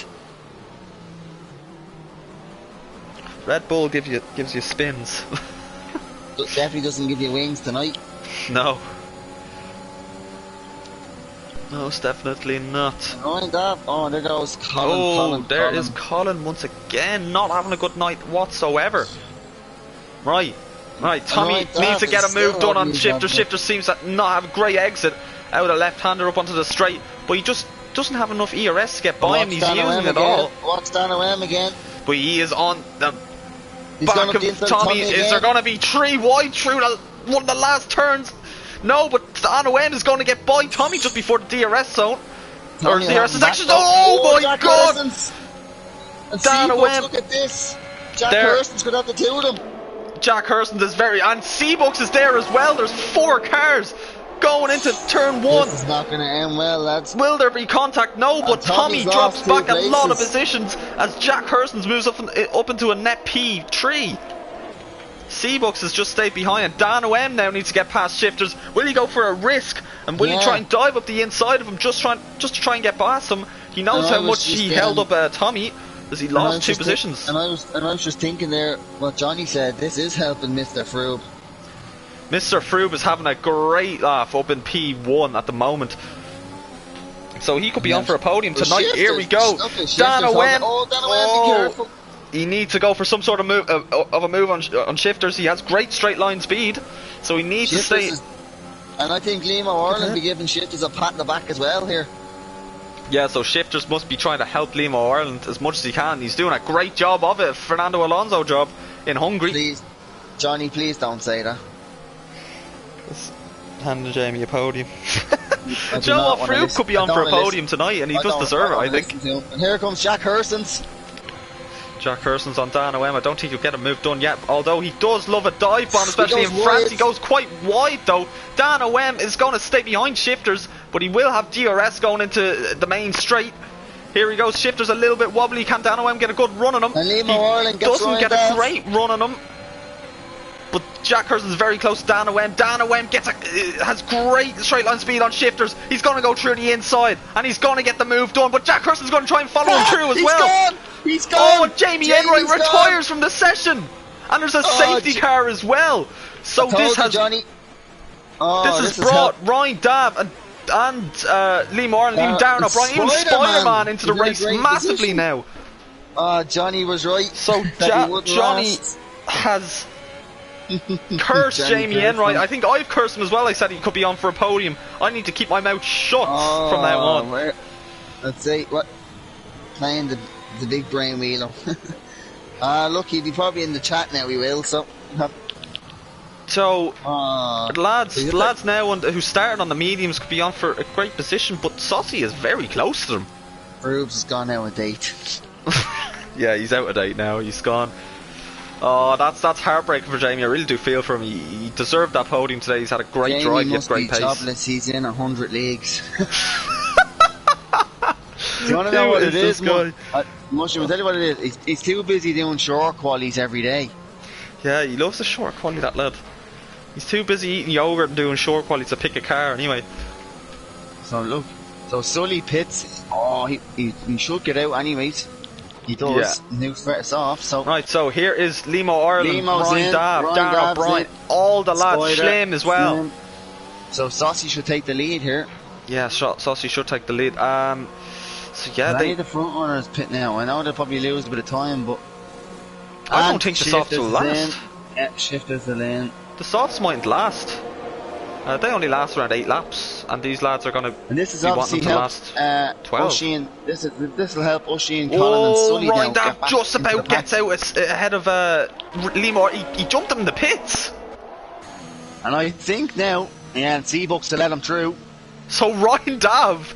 Red Bull gives you spins. Definitely doesn't give you wings tonight. No. Most definitely not. Oh, there goes Colin. There is Colin once again, not having a good night whatsoever. Right, Tommy needs to get a move done on Shifter. Shifter seems to not have a great exit out of left-hander up onto the straight, but he just doesn't have enough ERS to get by him. He's using it all. Watch Dan OM again. But he is on the back of Tommy. Is there going to be 3 wide through one of the last turns? No, but Dan OM is going to get by Tommy just before the DRS zone. Or DRS section. Oh my god! Dan OM. Look at this. Jack Herson's got the 2 of them. Jack Hersons is and C-Bucks is there as well. There's 4 cars going into turn 1. This is not going to end well, lads. Will there be contact? No, but Tommy drops back a lot of positions as Jack Hersons moves up into a net P3. C-Bucks has just stayed behind, and Dan OM now needs to get past Shifters. Will he go for a risk? And will he try and dive up the inside of him just to try and get past him? He knows how much he held up Tommy as he lost 2 positions. And I was just thinking there what Johnny said. This is helping Mr. Froob. Mr. Froob is having a great laugh up in P1 at the moment. So he could be on for a podium tonight. Shifters, here we go. Dan OM. Be careful. He needs to go for some sort of move on Shifters. He has great straight line speed, so he needs to stay. And I think Liam O'Ireland be giving Shifters a pat in the back as well here. Yeah, so Shifters must be trying to help Liam O'Ireland as much as he can. He's doing a great job of it. Fernando Alonso job in Hungary. Please, Johnny, please don't say that. Just handing Jamie a podium. Joe Froob could be on for a podium tonight, and he does deserve it, I think. And here comes Jack Hersons. Jack Hersons on Dan OM. I don't think he'll get a move done yet, although he does love a dive bomb, especially in France. He goes quite wide though. Dan OM is going to stay behind Shifters, but he will have DRS going into the main straight. Here he goes. Shifters a little bit wobbly. Can Dan OM get a good run on him? And Liam O'Ireland doesn't get a great run on him. But Jack Hurston's very close to Dan O'Wem. Dan O'Wem has great straight line speed on shifters. He's going to go through the inside and he's going to get the move done. But Jack Hurston's going to try and follow him through as well. He's gone! Oh, and Jamie Enright retires from the session. And there's a safety car as well. So this has Johnny. this has brought Ryan Dav and Liam Moran, even Darren O'Brien, even Spider-Man into the race massively now. Johnny was right. So Johnny has cursed Jamie Enright. I think I've cursed him as well. I said he could be on for a podium. I need to keep my mouth shut from now on. Let's say what playing the big brain wheeler. Look, he'll be probably in the chat now. He will. So the lads now who started on the mediums could be on for a great position, but Saucy is very close to them. Rubes has gone out of date. Yeah, he's out of date now. He's gone. Oh, that's heartbreaking for Jamie. I really do feel for him. He deserved that podium today. He's had a great drive. He has great pace. Jobless. He's in 100 leagues. Do you want to know what it is? Mushroom, I'll tell you what it is. He's too busy doing short qualities every day. Yeah, he loves the short quality, that lad. He's too busy eating yogurt and doing short quality to pick a car anyway. So look, Sully pits. Oh, he should get out anyways. He does. Yeah. New starts off. So right, so here is Limo Ireland, Ryan Dav, Darren O'Brien, all the lads, Schlim as well. Slim. So Saucy should take the lead here. Yeah, Saucy should take the lead. So yeah, they the front runners pit now. I know they'll probably lose a bit of time, but I don't think the softs will last. Yeah, shifters are in. The softs mightn't last. They only last around 8 laps, and these lads are going to. And this is obviously helped 12. Usheen, this will help Usheen and Colin and Sully now. Ryan Dav just about gets out ahead of Lemore. He jumped him in the pits. And I think now, and Seabucks to let him through. So Ryan Dav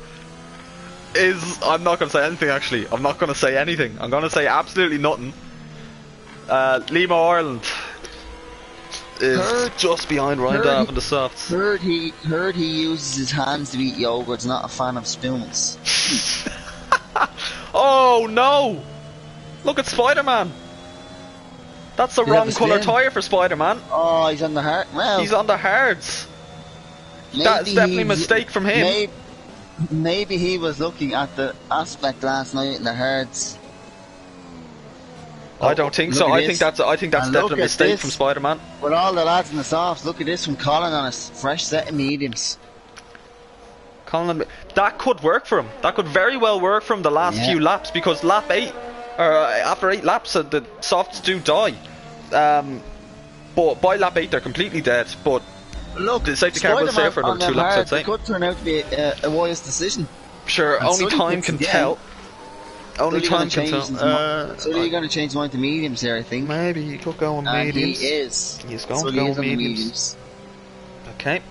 is. I'm not going to say anything actually. I'm not going to say anything. I'm going to say absolutely nothing. Limo Ireland is just behind Ryan Dav and the softs. Heard he uses his hands to eat yogurt. Not a fan of spoons. Oh no! Look at Spider-Man. That's the wrong colour tyre for Spider-Man. Oh, he's on the hard. Well, he's on the hards. That's definitely a mistake from him. Maybe he was looking at the aspect last night in the hards. I don't think so. I think that's definitely a mistake from Spider-Man. With all the lads in the softs, look at this from Colin on a fresh set of mediums. Colin, that could work for him. That could very well work for him the last few laps, because lap 8, or after 8 laps, the softs do die. But by lap 8 they're completely dead. But look, the safety car will stay for another 2 laps, I'd say. It could turn out to be a wise decision. Sure, and only time can tell. Only time can tell. So are you going to change mine to mediums here, I think? Maybe he could go on mediums. He is. He's going to go on mediums. Okay.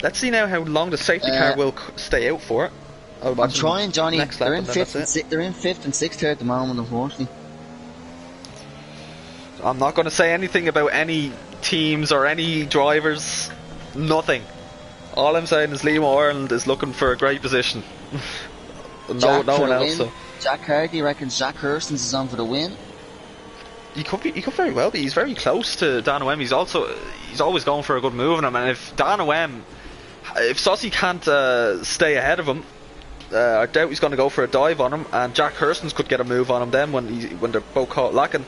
Let's see now how long the safety car will stay out for. I'm trying, Johnny. They're in 5th and 6th here at the moment, unfortunately. I'm not going to say anything about any teams or any drivers. Nothing. All I'm saying is Limo Ireland is looking for a great position. no one else. So. Jack Hardy reckons Jack Hurston is on for the win. He could very well be. He's very close to Dan O'Wem. He's always going for a good move on him. And if Dan O'Wem, if Saucy can't stay ahead of him, I doubt he's going to go for a dive on him. And Jack Hurston's could get a move on him then when they're both caught lacking.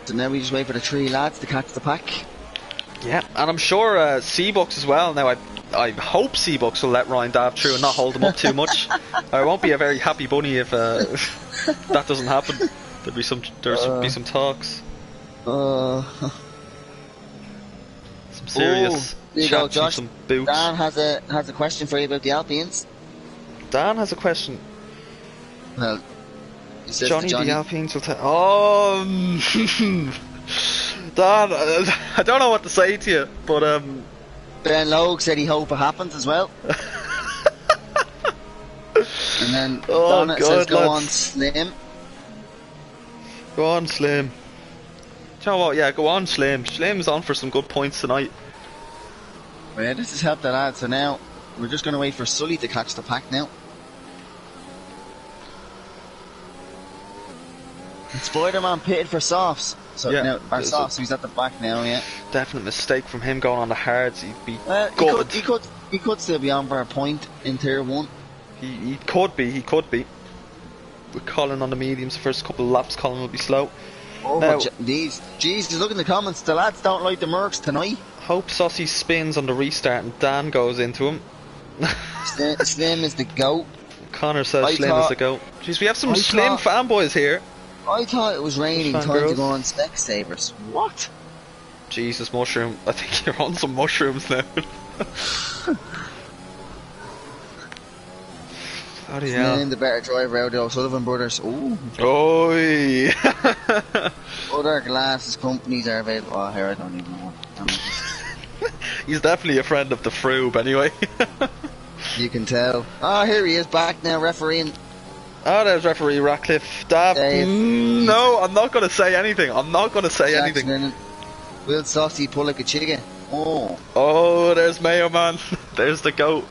So now we just wait for the 3 lads to catch the pack. Yeah, and I'm sure Seabucks as well. Now I hope Seabucks will let Ryan Dav through and not hold him up too much. I won't be a very happy bunny if that doesn't happen. There'll be some talks. Some serious chat, some boots. Dan has a question for you about the Alpines. Dan has a question. Well, he says Johnny, the Alpines will tell. Oh, Dan, I don't know what to say to you, but Ben Logue said he hope it happens as well. And then Donna says go on Slim. Go on Slim. Do you know what? Yeah, go on Slim. Slim's on for some good points tonight. Well, yeah, this has helped the lad. So now we're just going to wait for Sully to catch the pack now. And Spider-Man pitted for softs. So Yeah, now our it's a- sauce, he's at the back now. Yeah. Definite mistake from him going on the hards. He'd be He gutted. he could still be on for a point in tier 1. He could be. With Colin on the mediums, the first couple of laps, Colin will be slow. Oh, Now- but Jesus, look in the comments. The lads don't like the Mercs tonight. Hope Saucy spins on the restart and Dan goes into him. Slim is the goat. Connor says I Slim thought- is the goat. Jeez, we have some I Slim thought- fanboys here. I thought it was raining. Fan Time to girls. go on Specsavers. What? Jesus, mushroom. I think you're on some mushrooms now. Bloody hell. Slim, the better driver out of the O'Sullivan brothers. Ooh. Oi! Other glasses companies are available. Oh, here I don't even know. He's definitely a friend of the Froob anyway. You can tell. Oh, here he is back now, refereeing. Oh, there's referee Ratcliffe. Dab. Dave. No, I'm not going to say anything. Jackson anything. in. Will Saucy pull like a chicken? Oh. Oh, there's Mayo Man. There's the goat.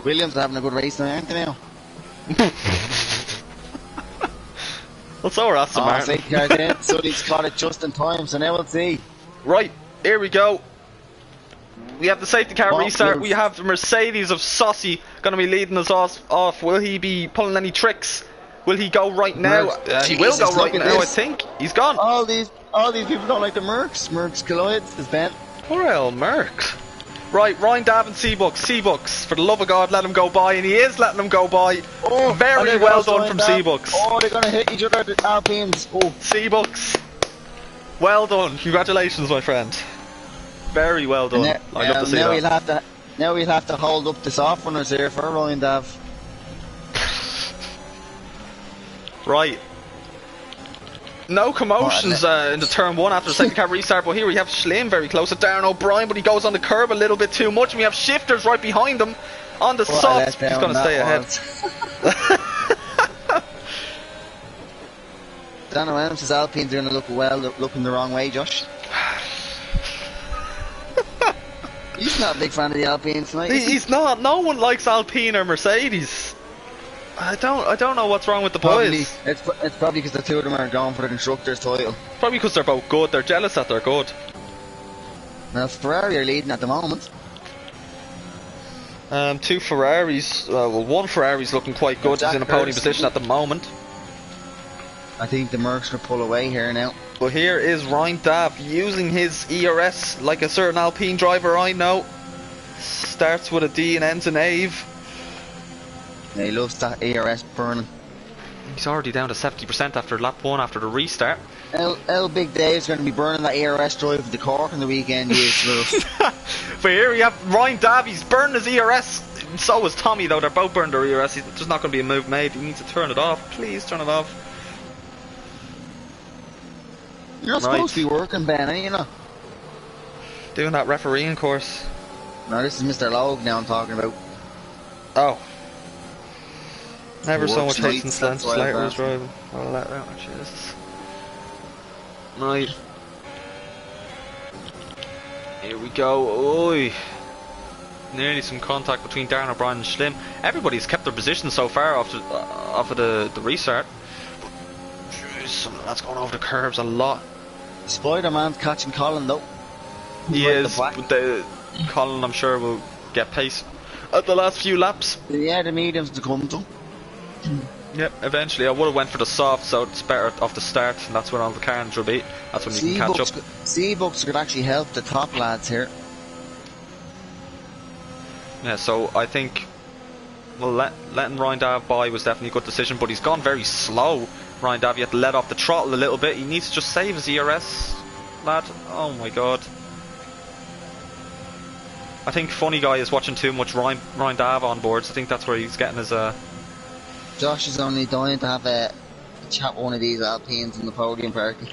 Williams are having a good race now, aren't they now? Well, so are Aston Martin. safety car then. So he's got it just in time, so now we'll see. Right, here we go. We have the safety car Oh, restart. yes. We have the Mercedes of Saucy going to be leading us off. Will he be pulling any tricks? Will he go right now? He will Jesus, go right look at now, I this. think. He's gone. All these people don't like the Mercs. Mercs collides is bent. Poor old Merc. Right, Ryan Dav and Seabucks. For the love of God, let him go by. And he is letting him go by. Oh, and Very there well goes done Ryan from Dav. Seabucks. Oh, they're gonna hit each other at the Alpines. Oh, Seabucks. Well done. Congratulations, my friend. Very well done. I love to see that. Now we'll have to hold up the soft runners here for Ryan Dav. Right. No commotions in the turn 1 after the second car restart, but here we have Schlim very close to Darren O'Brien, but he goes on the curb a little bit too much, and we have Shifters right behind him on the soft. He's going to stay ahead. Dan Williams' Alpines are going to look looking the wrong way, Josh. He's not a big fan of the Alpines tonight. is he? He's not. No one likes Alpine or Mercedes. I don't know what's wrong with the boys. It's probably because the two of them are going for the constructors' title. Probably because they're both good. They're jealous that they're good. Now Ferrari are leading at the moment. Two Ferraris. One Ferrari's looking quite good. Jack He's in a podium Hurst. position at the moment. I think the Mercs will pull away here now. But here is Ryan Dav using his ERS like a certain Alpine driver I know. Starts with a D and ends in Ave. Yeah, he loves that ARS burning. He's already down to 70% after lap 1 after the restart. L Big Dave's going to be burning that ARS drive with the Cork on the weekend. But here we have Ryan Dav, he's burning his ERS. So is Tommy though, they're both burned their ERS. There's not going to be a move made. He needs to turn it off. Please turn it off. You're not Right. supposed to be working, Ben, are you not? Doing that refereeing course. No, this is Mr. Logue now I'm talking about. Oh. Never He so works much hates and nights, slants. that's why Slater I've was asked him. driving. Oh, that out. Jesus. Right. Here we go. Oi. Nearly some contact between Darren O'Brien and Schlim. Everybody's kept their position so far off of the restart. Jeez, some of that's going over the curbs a lot. Spider-Man's catching Colin though. He Right at is, the back. but Colin, I'm sure, will get pace at the last few laps. Yeah, the mediums to come to. Yep, eventually. I would have went for the soft, so it's better off the start, and that's when all the carnage will be. That's when you can catch up. Seabucks could actually help the top lads here. Yeah, so I think letting Ryan Dav by was definitely a good decision, but he's gone very slow. Ryan Dav, you have to let off the throttle a little bit. He needs to just save his ERS, lad. Oh my god. I think Funny Guy is watching too much Ryan Dav on boards. I think that's where he's getting his Josh is only dying to have a chat with one of these Alpines in the podium party.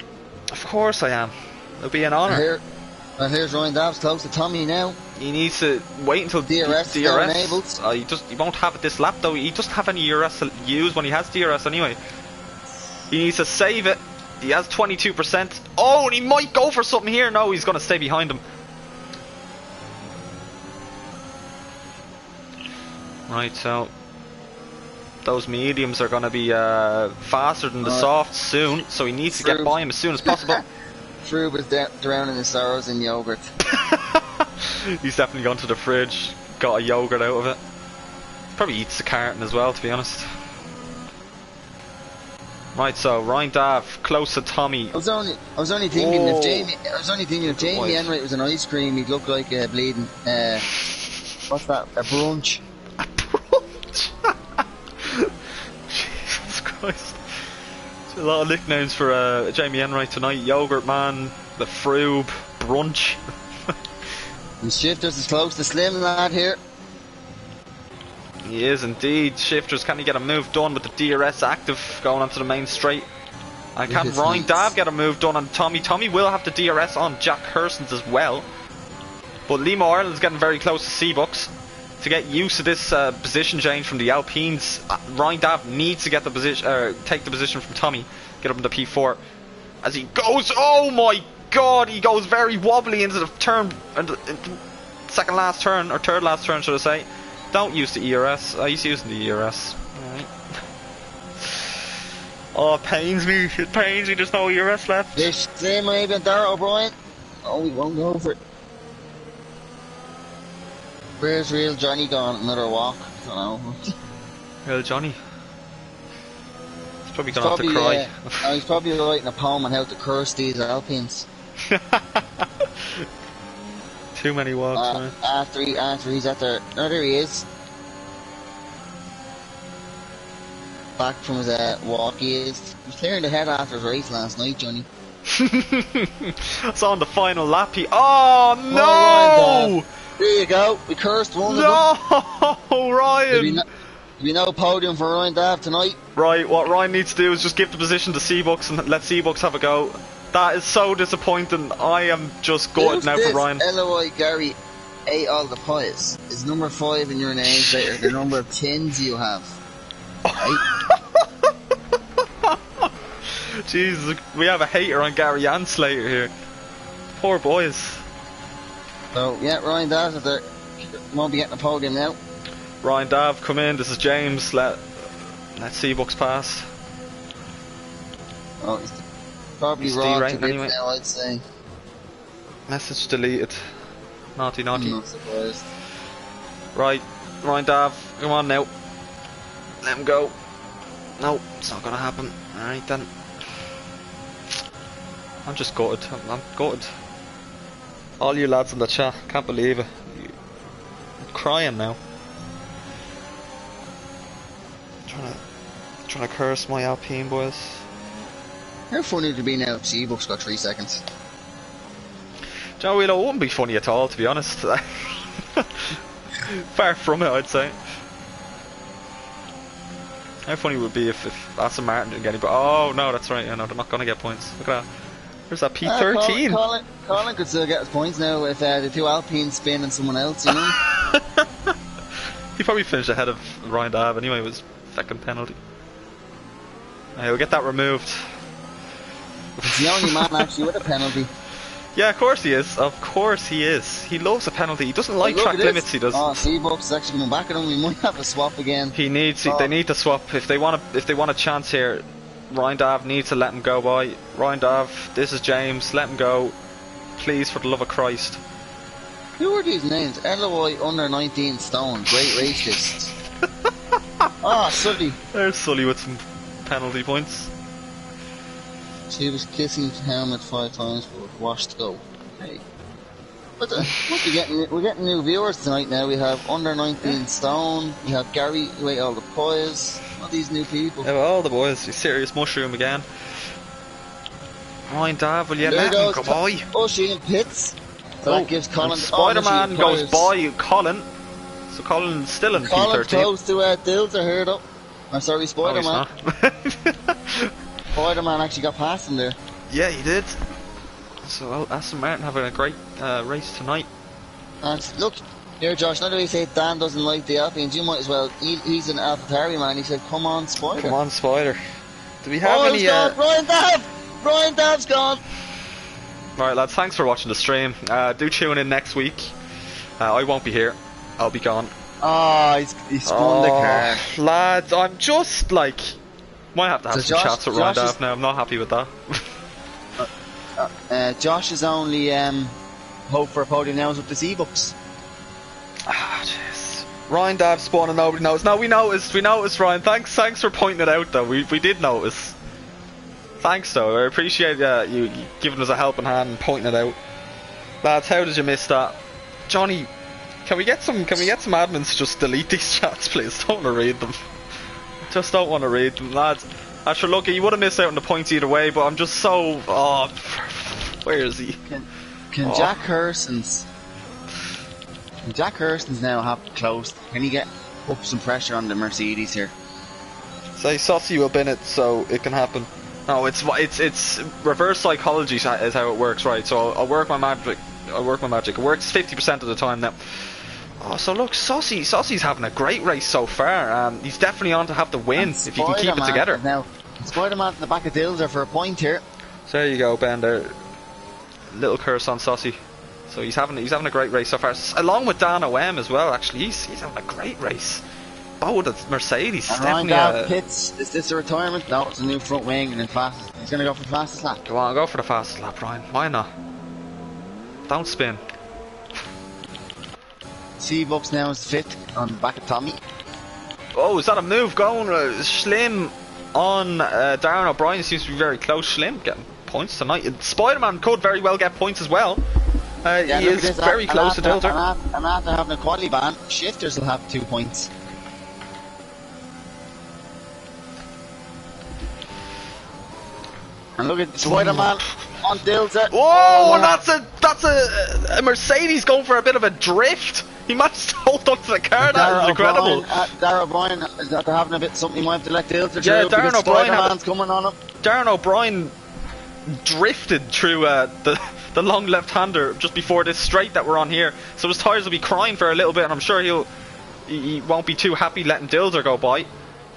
Of course I am. It'll be an honour. Here's Ryan Dav's close to Tommy now. He needs to wait until DRS is now enabled. He won't have it this lap though. He doesn't have any ERS to use when he has DRS anyway. He needs to save it. He has 22%. Oh, and he might go for something here. No, he's going to stay behind him. Right, so those mediums are going to be faster than the softs soon, so he needs to get by him as soon as possible. Froome is drowning his sorrows in yogurt. He's definitely gone to the fridge, got a yogurt out of it. Probably eats the carton as well, to be honest. Right, so Ryan Dav close to Tommy. I was only thinking if Jamie Enright was an ice cream, he'd look like a bleeding. What's that? A brunch. A brunch. Jesus Christ. There's a lot of nicknames for Jamie Enright tonight. Yogurt Man, the Froob, Brunch. And Shifters is close to Slim lad here. He is indeed. Shifters, can he get a move done with the DRS active going onto the main straight? And can Ryan Dav get a move done on Tommy? Tommy will have the DRS on Jack Hurston's as well. But Lima Ireland's getting very close to Seabucks. To get used to this position change from the Alpines, Ryan Dav needs to get the position, take the position from Tommy, get up into P4. As he goes, oh my god, he goes very wobbly into the turn, into second last turn, or third last turn should I say. Don't use the ERS. He's using the ERS. Alright. Oh, it pains me. It pains me. There's no ERS left. This same maybe Darrell O'Brien. Oh, he won't go for it. Where's real Johnny gone? Another walk? I don't know. Real Johnny. He's probably gonna have to cry. He's probably writing a poem on how to curse these Alpines. Too many walks, man. After he's at there. No, there he is. Back from his walk, he is. He was clearing the head after his race last night, Johnny. It's on the final lap. Oh no! Oh, there you go. We cursed one of them. No, Ryan. There'll be no podium for Ryan Dav tonight. Right, what Ryan needs to do is just give the position to Seabucks and let Seabucks have a go. That is so disappointing. I am just gutted now for Ryan. LOI Gary ate all the pies. Is number 5 in your name later the number of tins you have? Right? Jesus, we have a hater on Gary and Slater here. Poor boys. So yeah, Ryan Dav's at there. Won't be getting a podium now. Ryan Dav, come in. This is James. Let Seabucks pass. Oh, he's probably He's raw derating to anyway. now, I'd say. Message deleted. Naughty, naughty. I'm not surprised. Right, Ryan Dav, come on now. Let him go. No, it's not gonna happen. Alright then. I'm just gutted. I'm gutted. All you lads in the chat, can't believe it. I'm crying now. Trying to curse my Alpine boys. How funny would it be now if Seabucks got 3 seconds? Joe, it wouldn't be funny at all, to be honest. Far from it, I'd say. How funny would it be if Aston Martin didn't get any? Oh no, that's right. Yeah, no, they're not gonna get points. Look at that. There's that P13. Colin could still get his points now if the two Alpines spin and someone else, you know. He probably finished ahead of Ryan Dav anyway. It was second penalty. We'll get that removed. He's the only man actually with a penalty. Yeah, of course he is. Of course he is. He loves a penalty. He doesn't like track limits. He does. Oh, Seabucks is actually coming back at him. We might have a swap again. He needs. They need to swap if they want a chance here. Ryan Dav needs to let him go by. Ryan Dav, this is James. Let him go, please, for the love of Christ. Who are these names? LOI under 19 stone. Great racist. Ah, Sully. There's Sully with some penalty points. She was kissing the helmet 5 times but washed to go. Okay. We're getting new viewers tonight now. We have under 19 stone. We have Gary who ate all the pies. All these new people. Yeah, all the boys. He's serious mushroom again. Ryan Dav, will you let him go by? Oh, she in pits. So that gives Colin. Spider-Man goes by Colin. So Colin's still in P13. Colin's close to Dilter here though. I'm sorry, Spider-Man. Spider-Man actually got past him there. Yeah, he did. So Aston Martin having a great race tonight. And look, here Josh, now that we say Dan doesn't like the Alpines, you might as well. He's an AlphaTauri man. He said, "Come on, Spider." Come on, Spider. Do we have any? Ryan Dav! Ryan Dav's gone. Alright, lads. Thanks for watching the stream. Do tune in next week. I won't be here. I'll be gone. Oh, he spun the car. Lads, I'm just like. Might have to have some chats with Ryan Dav now. I'm not happy with that. Josh's only hope for a podium now is with the Z-Bucks. Ah, jeez. Ryan Dav spawned and nobody knows. No, we noticed, Ryan. Thanks for pointing it out, though. We did notice. Thanks, though. I appreciate you giving us a helping hand and pointing it out. Lads, how did you miss that? Johnny, can we get some admins to just delete these chats, please? Don't want to read them. Just don't want to read them, lads. Sure, look, you would have missed out on the points either way, but I'm just so... Oh, where is he? Can Jack Hurston's now have closed? Can he get up some pressure on the Mercedes here? Say Saucy will bin it so it can happen. No, it's reverse psychology is how it works, right? So I'll work my magic. It works 50% of the time now. Oh, so look, Saucy's having a great race so far. He's definitely on to have the win if he can keep it together. Now, Spider-Man at the back of Dilzer for a point here. So there you go, Ben. There, little curse on Saucy. So he's having a great race so far, along with Dan OM as well. Actually, he's having a great race. Oh, the Mercedes. And Ryan Dav pits. Is this a retirement? No, it's a new front wing and then fastest. He's going to go for the fastest lap. Go on, go for the fastest lap, Ryan. Why not? Don't spin. C-Bucks now is fifth on the back of Tommy. Oh, is that a move going? Slim on Darren O'Brien seems to be very close. Slim getting points tonight. Spider-Man could very well get points as well. Yeah, he is very close to Dilter. And after having a quality ban, Shifters will have 2 points. And look at Spider-Man on Dilter. Whoa, that's a Mercedes going for a bit of a drift. He managed to hold on to the car. That is incredible. Darren O'Brien is after having a bit something. He might have to let Dilter yeah, through. Darren O'Brien coming on him. Darren O'Brien drifted through the long left-hander just before this straight that we're on here. So his tyres will be crying for a little bit, and I'm sure he won't be too happy letting Dilzer go by.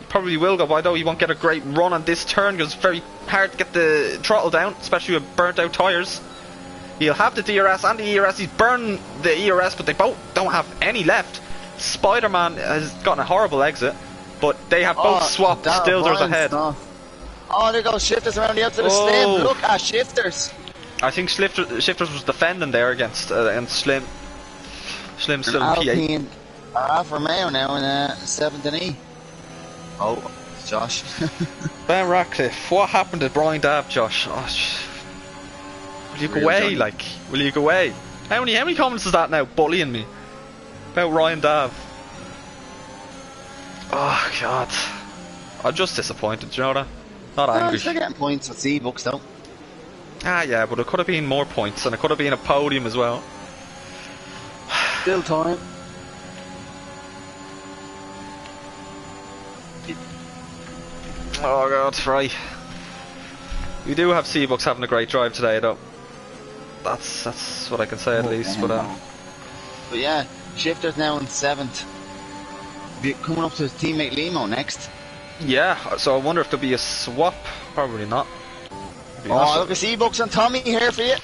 Probably will go by though. He won't get a great run on this turn because it's very hard to get the throttle down, especially with burnt out tyres. He'll have the DRS and the ERS. He's burned the ERS, but they both don't have any left. Spider-Man has gotten a horrible exit, but they have both swapped. Stilder's ahead. Oh, there goes Shifters around the outside of Slim. Look at Shifters. I think Shifters was defending there against Slim. Slim's still in P8. Alfa Romeo now in 7th and E. Oh, Josh. Ben Ratcliffe, what happened to Brian Dav, Josh? Oh, will you go away, Johnny? Like, will you go away? How many comments is that now bullying me about Ryan Dav? Oh God, I'm just disappointed. Do you know that? Not angry. He's still getting points with C-Bucks though. Ah, yeah, but it could have been more points, and it could have been a podium as well. Still time. Oh God, right. We do have C-Bucks having a great drive today, though. That's what I can say at least. But yeah, Shifters now in 7th. Coming up to his teammate Limo next. Yeah, so I wonder if there'll be a swap. Probably not. Oh, look at C-Bucks on Tommy here for you.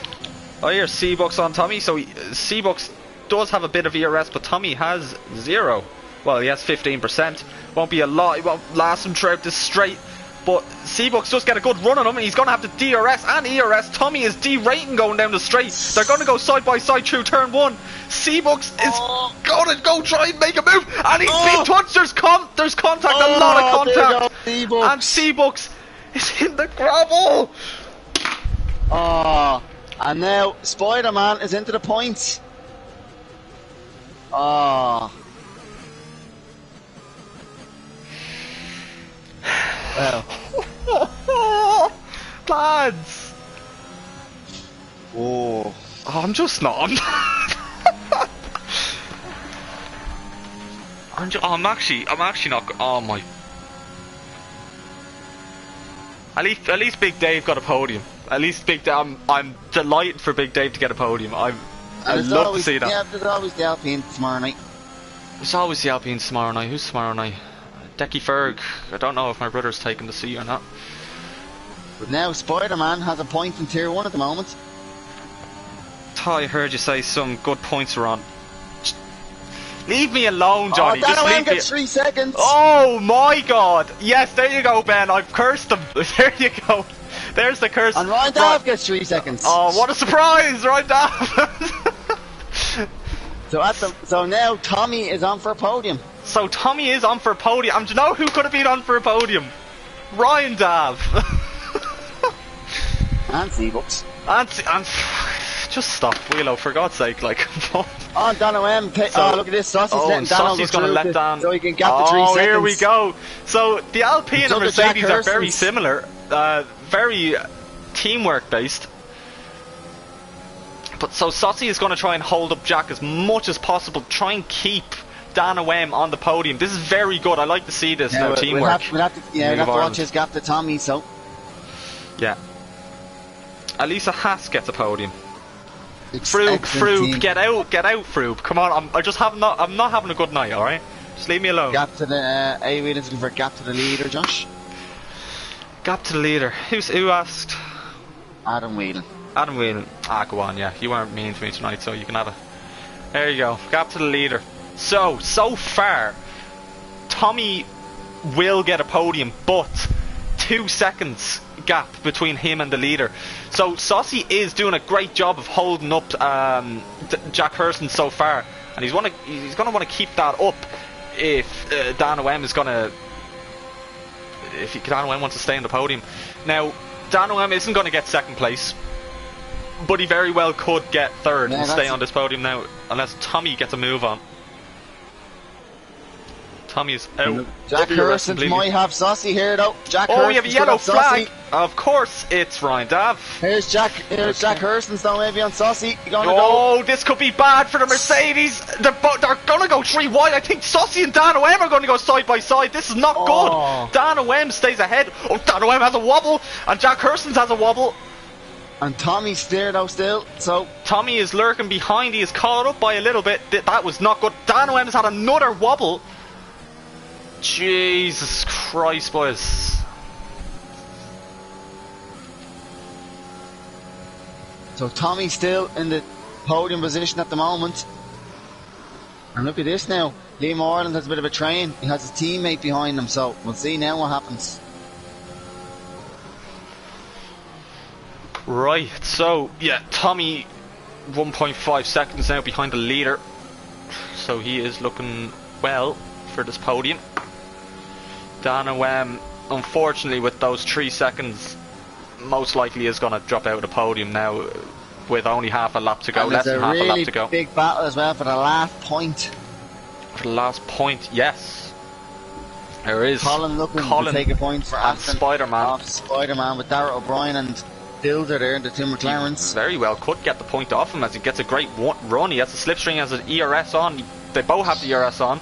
Oh, here's C-Bucks on Tommy. So C-Bucks does have a bit of ERS, but Tommy has 0. Well, he has 15%. Won't be a lot. It won't last him throughout this straight. But C-Bucks does get a good run on him, and he's going to have the DRS and ERS. Tommy is derating going down the straight. They're going to go side by side through turn 1. C-Bucks is going to go try and make a move, and he's been touched. There's contact, a lot of contact. And C-Bucks is in the gravel. Oh, and now Spider-Man is into the points. Oh. Well. Lads. Oh, I'm just not. I'm actually not. Oh my. At least Big Dave got a podium. At least I'm delighted for Big Dave to get a podium. I'd love to see that. Yeah, there's always the Alpine tomorrow night. There's always the Alpine tomorrow night. Who's tomorrow night? Decky Ferg. I don't know if my brother's taking the seat or not. But now Spider-Man has a point in Tier 1 at the moment. I heard you say some good points were on. Leave me alone, Johnny. Just leave gets 3 seconds. Oh my God! Yes, there you go, Ben. I've cursed them. There you go. There's the curse. And Ryan Dav gets 3 seconds. Oh, what a surprise, Ryan Dav. So now Tommy is on for a podium. So Tommy is on for a podium. And do you know who could have been on for a podium? Ryan Dav. And Seabucks. And just stop, Wheelo, for God's sake, like. Oh, Dano M. Look at this. Saussy's letting Dano Saucy's going to let down. So he can get the 3 seconds. Oh, here we go. So the Alpine and Mercedes are very Hurston's. similar, very teamwork based. But so Saucy is going to try and hold up Jack as much as possible, try and keep Dano M on the podium. This is very good. I like to see this now. Teamwork. We'll have to watch his gap to Tommy. So yeah. Elisa Haas gets a podium. Froob, get out, Froob. Come on, I'm not having a good night, alright? Just leave me alone. Gap to the A-Wheel is looking for a gap to the leader, Josh. Gap to the leader. Who asked? Adam Whelan. Adam Whelan. Ah, go on, yeah. You weren't mean to me tonight, so you can have it. There you go. Gap to the leader. So far, Tommy will get a podium, but 2 seconds gap between him and the leader. So Saucy is doing a great job of holding up Jack Hurston so far, and he's going to want to keep that up if Dano M is going to, Dano M wants to stay on the podium. Now Dano M isn't going to get second place, but he very well could get third and stay on this podium now, unless Tommy gets a move on. Tommy's out. Jack Hurston might have Saucy here though. We have a yellow flag. Of course, it's Ryan Dav. Here's Jack Hurston's though, maybe on Saucy. Go. This could be bad for the Mercedes. They're going to go 3 wide. I think Saucy and Dano M are going to go side by side. This is not good. Dano M stays ahead. Dano M has a wobble, and Jack Hurston has a wobble. And Tommy's there though still, so Tommy is lurking behind. He is caught up by a little bit. That was not good. Dano M has had another wobble. Jesus Christ, boys. So Tommy's still in the podium position at the moment. And look at this now. Liam Ireland has a bit of a train. He has his teammate behind him, so we'll see now what happens. Right, so yeah, Tommy 1.5 seconds now behind the leader. So he is looking well for this podium. Dano M, unfortunately, with those 3 seconds, most likely is going to drop out of the podium now with only half a lap to go, less than half a lap to go. There's a really big battle as well for the last point. For the last point, yes. There is Colin looking to take a point for Aston. Spider-Man. Spider-Man with Darrell O'Brien and Dilder there, the 2 McLarens. Very well could get the point off him as he gets a great run. He has the slipstring, has an ERS on. They both have the ERS on.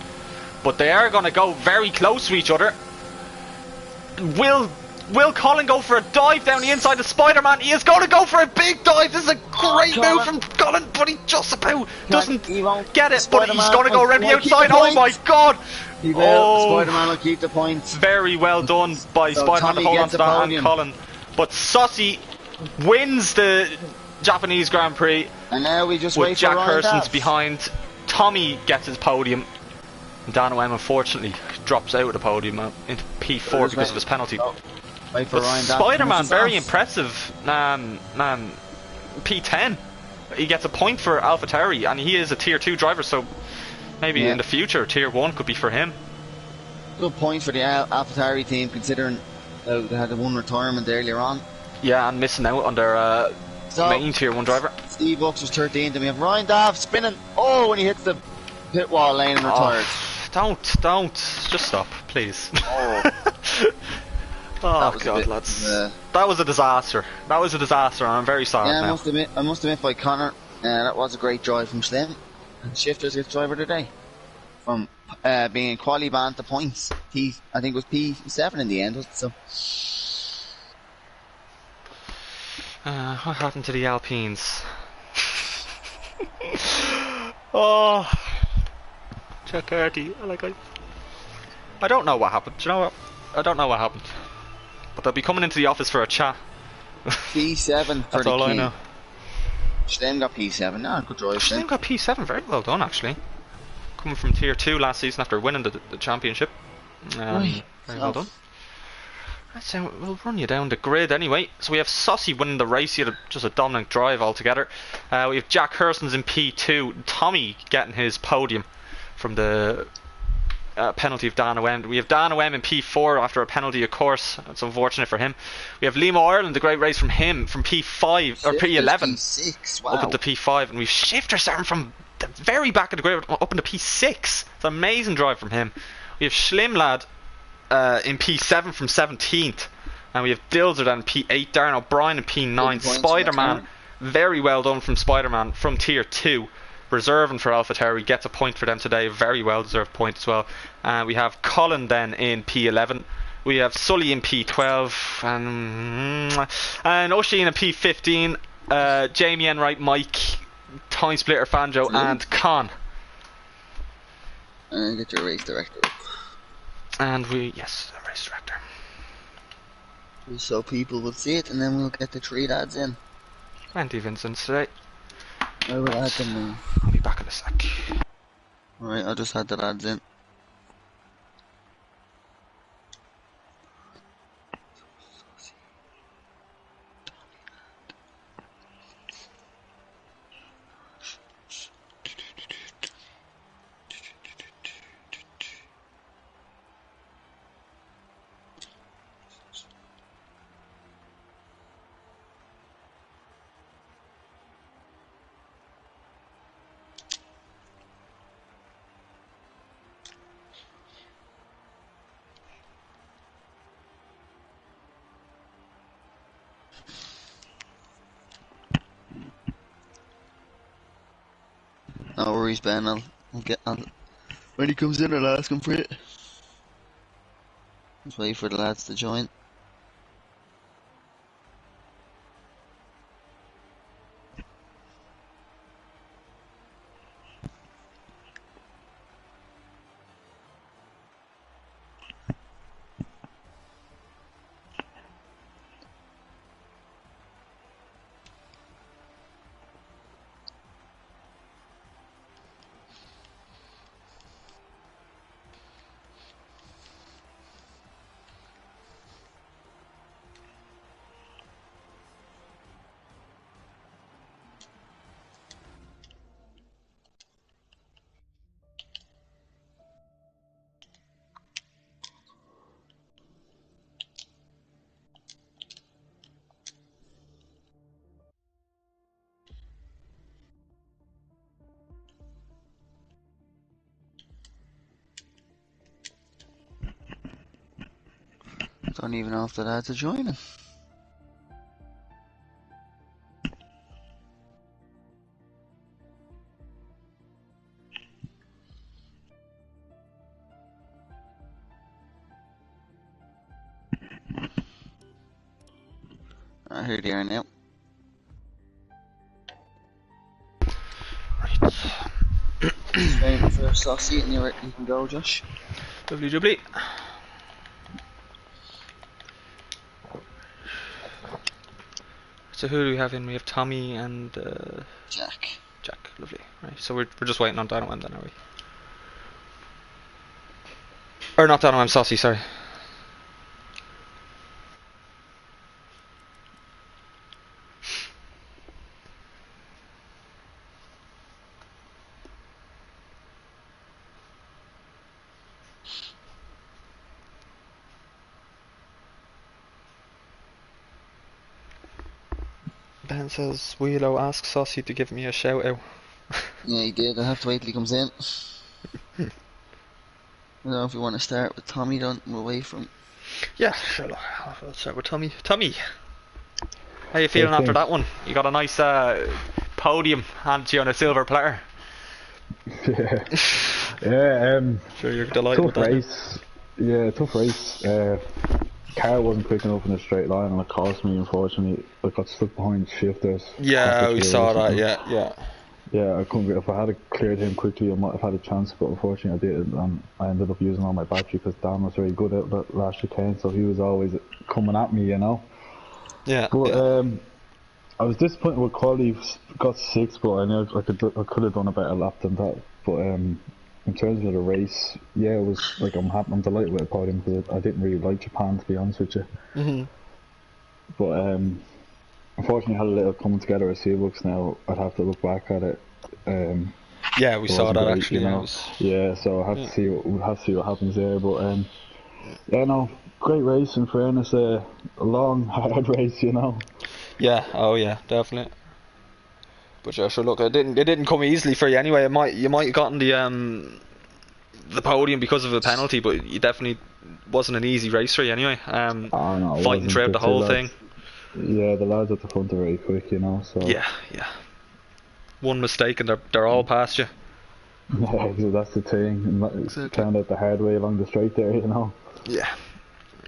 But they are going to go very close to each other. Will Colin go for a dive down the inside of Spider-Man? He is going to go for a big dive. This is a great move from Colin, but he just about doesn't get it. But he's going to go around the outside. Oh my God! He will. Spider-Man will keep the points. Very well done by Spider-Man to hold on to that, and Colin. But Saucy wins the Japanese Grand Prix. And now we just with wait Jack for Ryan Hurston's Dav. behind. Tommy gets his podium. Dano M unfortunately drops out of the podium into P4 because of his penalty. Wait for But Ryan Dav. Spider-Man, very impressive. P10. He gets a point for AlphaTauri, and he is a Tier 2 driver, so maybe in the future Tier 1 could be for him. Good point for the AlphaTauri team, considering they had the one retirement earlier on. Yeah, and missing out on their main Tier 1 driver. Steve Bucks was 13th, and we have Ryan Dav spinning. Oh, when he hits the pit wall lane and retired. Don't. Just stop, please. Oh, God, lads. That was a disaster. And I'm very sorry Yeah, now. I must admit by Connor, that was a great drive from Slim. And Shifters gets driver today. From being quali banned to points. I think it was P7 in the end, wasn't it? So. What happened to the Alpines? Oh, Jack Hardy. I don't know what happened. Do you know what? I don't know what happened. But they'll be coming into the office for a chat. P7 for That's the all king. I know. Slim got P7. No, good drive. Slim got P7. Very well done, actually. Coming from Tier 2 last season after winning the championship. Very well done. So we'll run you down the grid anyway. So we have Saucy winning the race. He had just a dominant drive altogether. We have Jack Hurston's in P2. Tommy getting his podium from the penalty of Dan O'M. We have Dan O'M in P4 after a penalty, of course. That's unfortunate for him. We have Limo Ireland, a great race from him, from P5 or P11 P6, wow. up into P5, and we've Shifter starting from the very back of the grid up into P6. It's an amazing drive from him. We have Schlimlad in P7 from 17th, and we have Dilzer then in P8, Darren O'Brien in P9, Spider-Man, very well done from Spider-Man from Tier 2, reserving for AlphaTauri, gets a point for them today, very well deserved point as well. And we have Colin then in P11, we have Sully in P12, and Oisin in P15, Jamie Enright, Mike, Time Splitter, Fanjo, and Con. And get your race director up. And yes, the race director. So people will see it, and then we'll get the 3 lads in. Plenty of incidents today. I will add them in. I'll be back in a sec. Alright, I'll just add the lads in. No worries, Ben. I'll get on. When he comes in, I'll ask him for it. Let's wait for the lads to join. Don't even know if the lads are joining. Here they are now. Right. Waiting for Saucy, and you can go, Josh. Lovely jubbly. So who do we have in? We have Tommy and Jack. Jack, lovely. Right, so we're just waiting on Dano then, are we? Or not Dano, I'm Saucy, sorry. Ben says, Wheelo, ask Saucy to give me a shout out. Yeah, he did. I have to wait till he comes in. I don't know if we want to start with Tommy, don't move away from. Yeah, sure. I'll start with Tommy. Tommy, how you feeling after that one? You got a nice podium handed to you on a silver platter. Yeah, yeah. Sure, you're delighted with Tough that. race. Yeah, tough race. Car wasn't quick enough in a straight line, and it cost me. Unfortunately, I got stuck behind Shifters. Yeah, we saw that. Yeah. Yeah, I couldn't. If I had cleared him quickly, I might have had a chance. But unfortunately, I didn't, and I ended up using all my battery because Dan was very good at that last chicane, so he was always coming at me, you know. Yeah. But I was disappointed with quality. Got 6, but I know I could have done a better lap than that. But in terms of the race, yeah, it was like I'm happy, I'm delighted with the podium because I didn't really like Japan, to be honest with you. But unfortunately, I had a little coming together of Seabooks now. I'd have to look back at it. Yeah, we it saw wasn't that great, actually. you know. Yeah, so I have to see what happens there. But yeah, no, great race. In fairness, a long, hard race, you know. Yeah, oh yeah, definitely. But yeah, sure. Look, it didn't come easily for you anyway. You might have gotten the podium because of a penalty, but you definitely wasn't an easy race for you anyway. Oh no, it Fighting wasn't. throughout the whole thing. Yeah, the lads at the front are very quick, you know. So Yeah. One mistake and they're all past you. yeah, so that's the thing. Exactly. Found out the hard way along the straight there, you know. Yeah.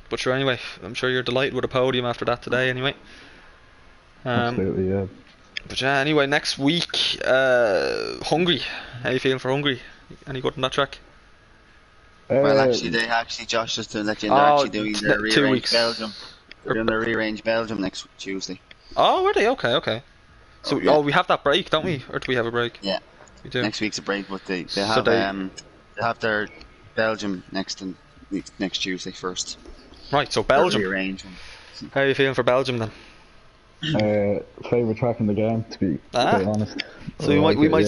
But sure, anyway, I'm sure you're delighted with a podium after that today, anyway. Absolutely, yeah. But yeah, anyway, next week, Hungary. How you feeling for Hungary? Any good on that track? Well, actually, Josh, just to let you know, they're actually doing their 2 rearrange weeks. Belgium. They're doing their rearrange Belgium next Tuesday. Oh, are they? Okay. So, yeah. we have that break, don't we? Or do we have a break? Yeah. We do. Next week's a break, but they So have they have their Belgium next Tuesday first. Right, so Belgium. Rearrange. How are you feeling for Belgium then? Favourite track in the game, to be quite honest. So we might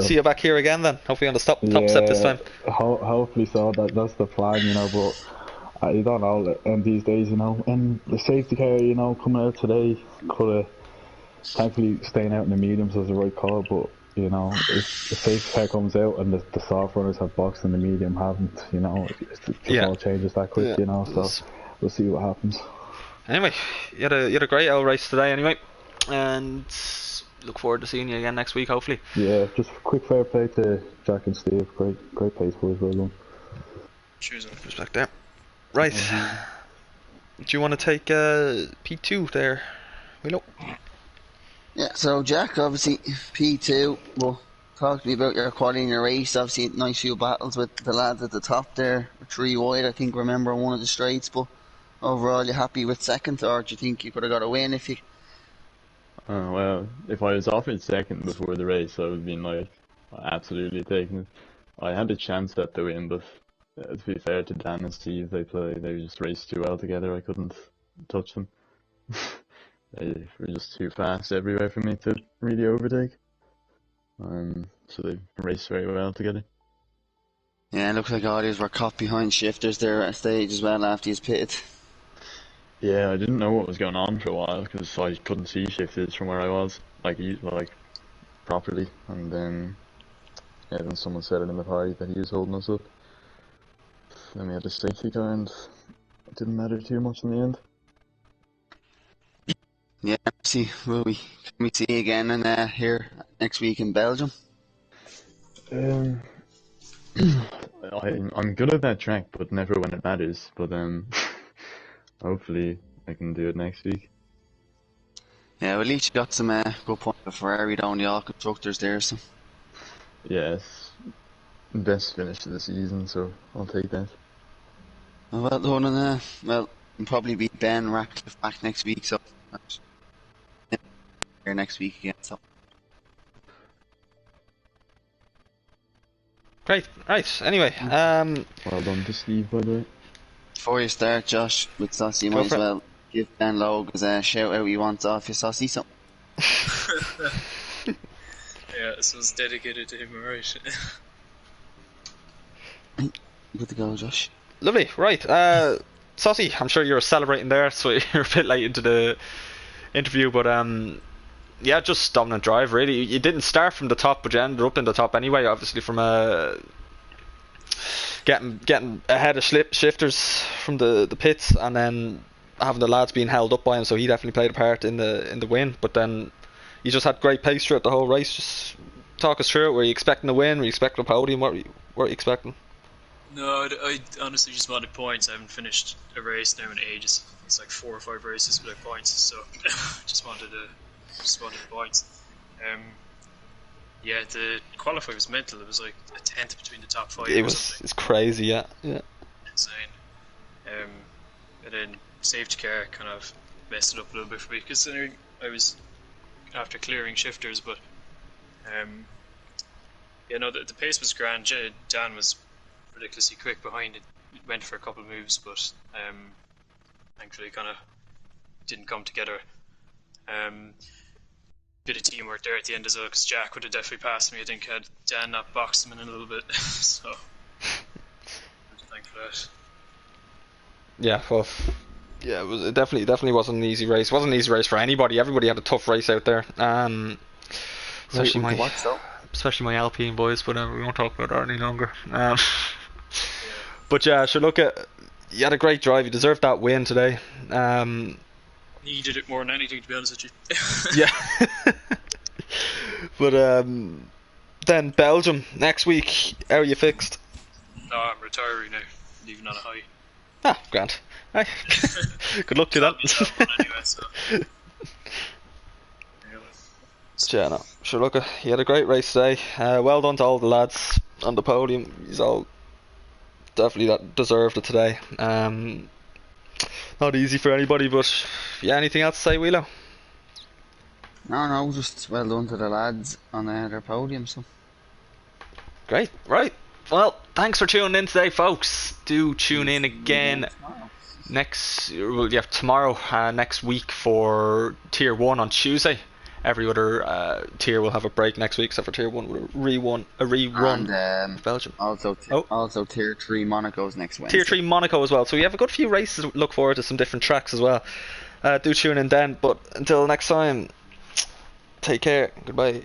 see you back here again then. Hopefully on the top step this time. Hopefully so. That's the plan, you know. But you don't know. And these days, you know, and the safety car, you know, coming out today, could have thankfully staying out in the mediums was the right call. But you know, if the safety car comes out and the soft runners have boxed and the medium haven't, you know, it all changes that quick, you know. So we'll see what happens. Anyway, you had a great L race today anyway, and look forward to seeing you again next week, hopefully. Yeah, just quick fair play to Jack and Steve. Great pace boys, well done. Cheers. Respect there. Right. Do you want to take P2 there, Willow? Yeah, so Jack, obviously P2. Well, talk to me about your quality in your race. Obviously, nice few battles with the lads at the top there. 3 wide, I think. Remember one of the straights, but overall, you happy with second, or do you think you could have got a win if you? Well, if I was offered second before the race, I would have been like absolutely taking it. I had a chance at the win, but to be fair to Dan and Steve, they just raced too well together. I couldn't touch them. They were just too fast everywhere for me to really overtake. So they raced very well together. Yeah, it looks like all these were caught behind shifters there at stage as well after he's pitted. Yeah, I didn't know what was going on for a while because I couldn't see shifters from where I was, like properly. And then someone said it in the party that he was holding us up. Then we had a safety car, and it didn't matter too much in the end. Yeah, can we see you again and here next week in Belgium? I'm good at that track, but never when it matters. But hopefully I can do it next week. Yeah, well, at least you got some good points for Ferrari down the all constructors there, so. Yes, best finish of the season, so I'll take that. Well done, and well, you'll probably beat Ben Ratcliffe back next week, so. Here next week again, so. Great, right, anyway. Well done to Steve, by the way. Before you start, Josh, with Saucy, you Go might as for it. well give Ben Logue a shout out he wants off your Saucy, so. Yeah, this was dedicated to him, alright. Good to go, Josh. Lovely, right. Saucy, I'm sure you're celebrating there, so you're a bit late into the interview, but yeah, just dominant drive really. You didn't start from the top, but you ended up in the top anyway, obviously from getting ahead of shifters from the pits, and then having the lads being held up by him, so he definitely played a part in the win. But then you just had great pace throughout the whole race. Just talk us through it. Were you expecting a win? Were you expecting a podium? What were you expecting? No, I honestly just wanted points. I haven't finished a race now in ages. It's like 4 or 5 races without points, so just wanted points. Yeah, the qualify was mental. It was like a 10th between the top 5. It's crazy, yeah. Insane. And then safety car kind of messed it up a little bit for me, considering I was after clearing shifters, but Yeah, no, the pace was grand. Dan was ridiculously quick behind it. Went for a couple of moves, but thankfully kind of didn't come together. Bit of teamwork there at the end as well, because Jack would have definitely passed me, I think, had Dan not boxed him in a little bit. So, thank for that. Yeah, well, yeah, it definitely wasn't an easy race. It wasn't an easy race for anybody. Everybody had a tough race out there. Especially my Alpine boys, but we won't talk about that any longer. But yeah, sure. Look, you had a great drive. You deserved that win today. Needed it more than anything, to be honest with you. Yeah. But then Belgium next week. How are you fixed? No, I'm retiring now. Leaving on a high. Ah, grand. Aye. Good luck to that. Anyway, so. Yeah, no. Sure, look, you had a great race today. Well done to all the lads on the podium. He's all definitely that deserved it today. Not easy for anybody, but yeah, anything else to say, Wheelo? No, just well done to the lads on their podium. So Great, right. Well, thanks for tuning in today, folks. Do tune in again tomorrow, next week for Tier 1 on Tuesday. Every other tier will have a break next week, except for Tier 1 with a rerun and Belgium. Also Tier 3 Monaco's next Wednesday. Tier 3 Monaco as well. So we have a good few races to look forward to, some different tracks as well. Do tune in then, but until next time, take care. Goodbye.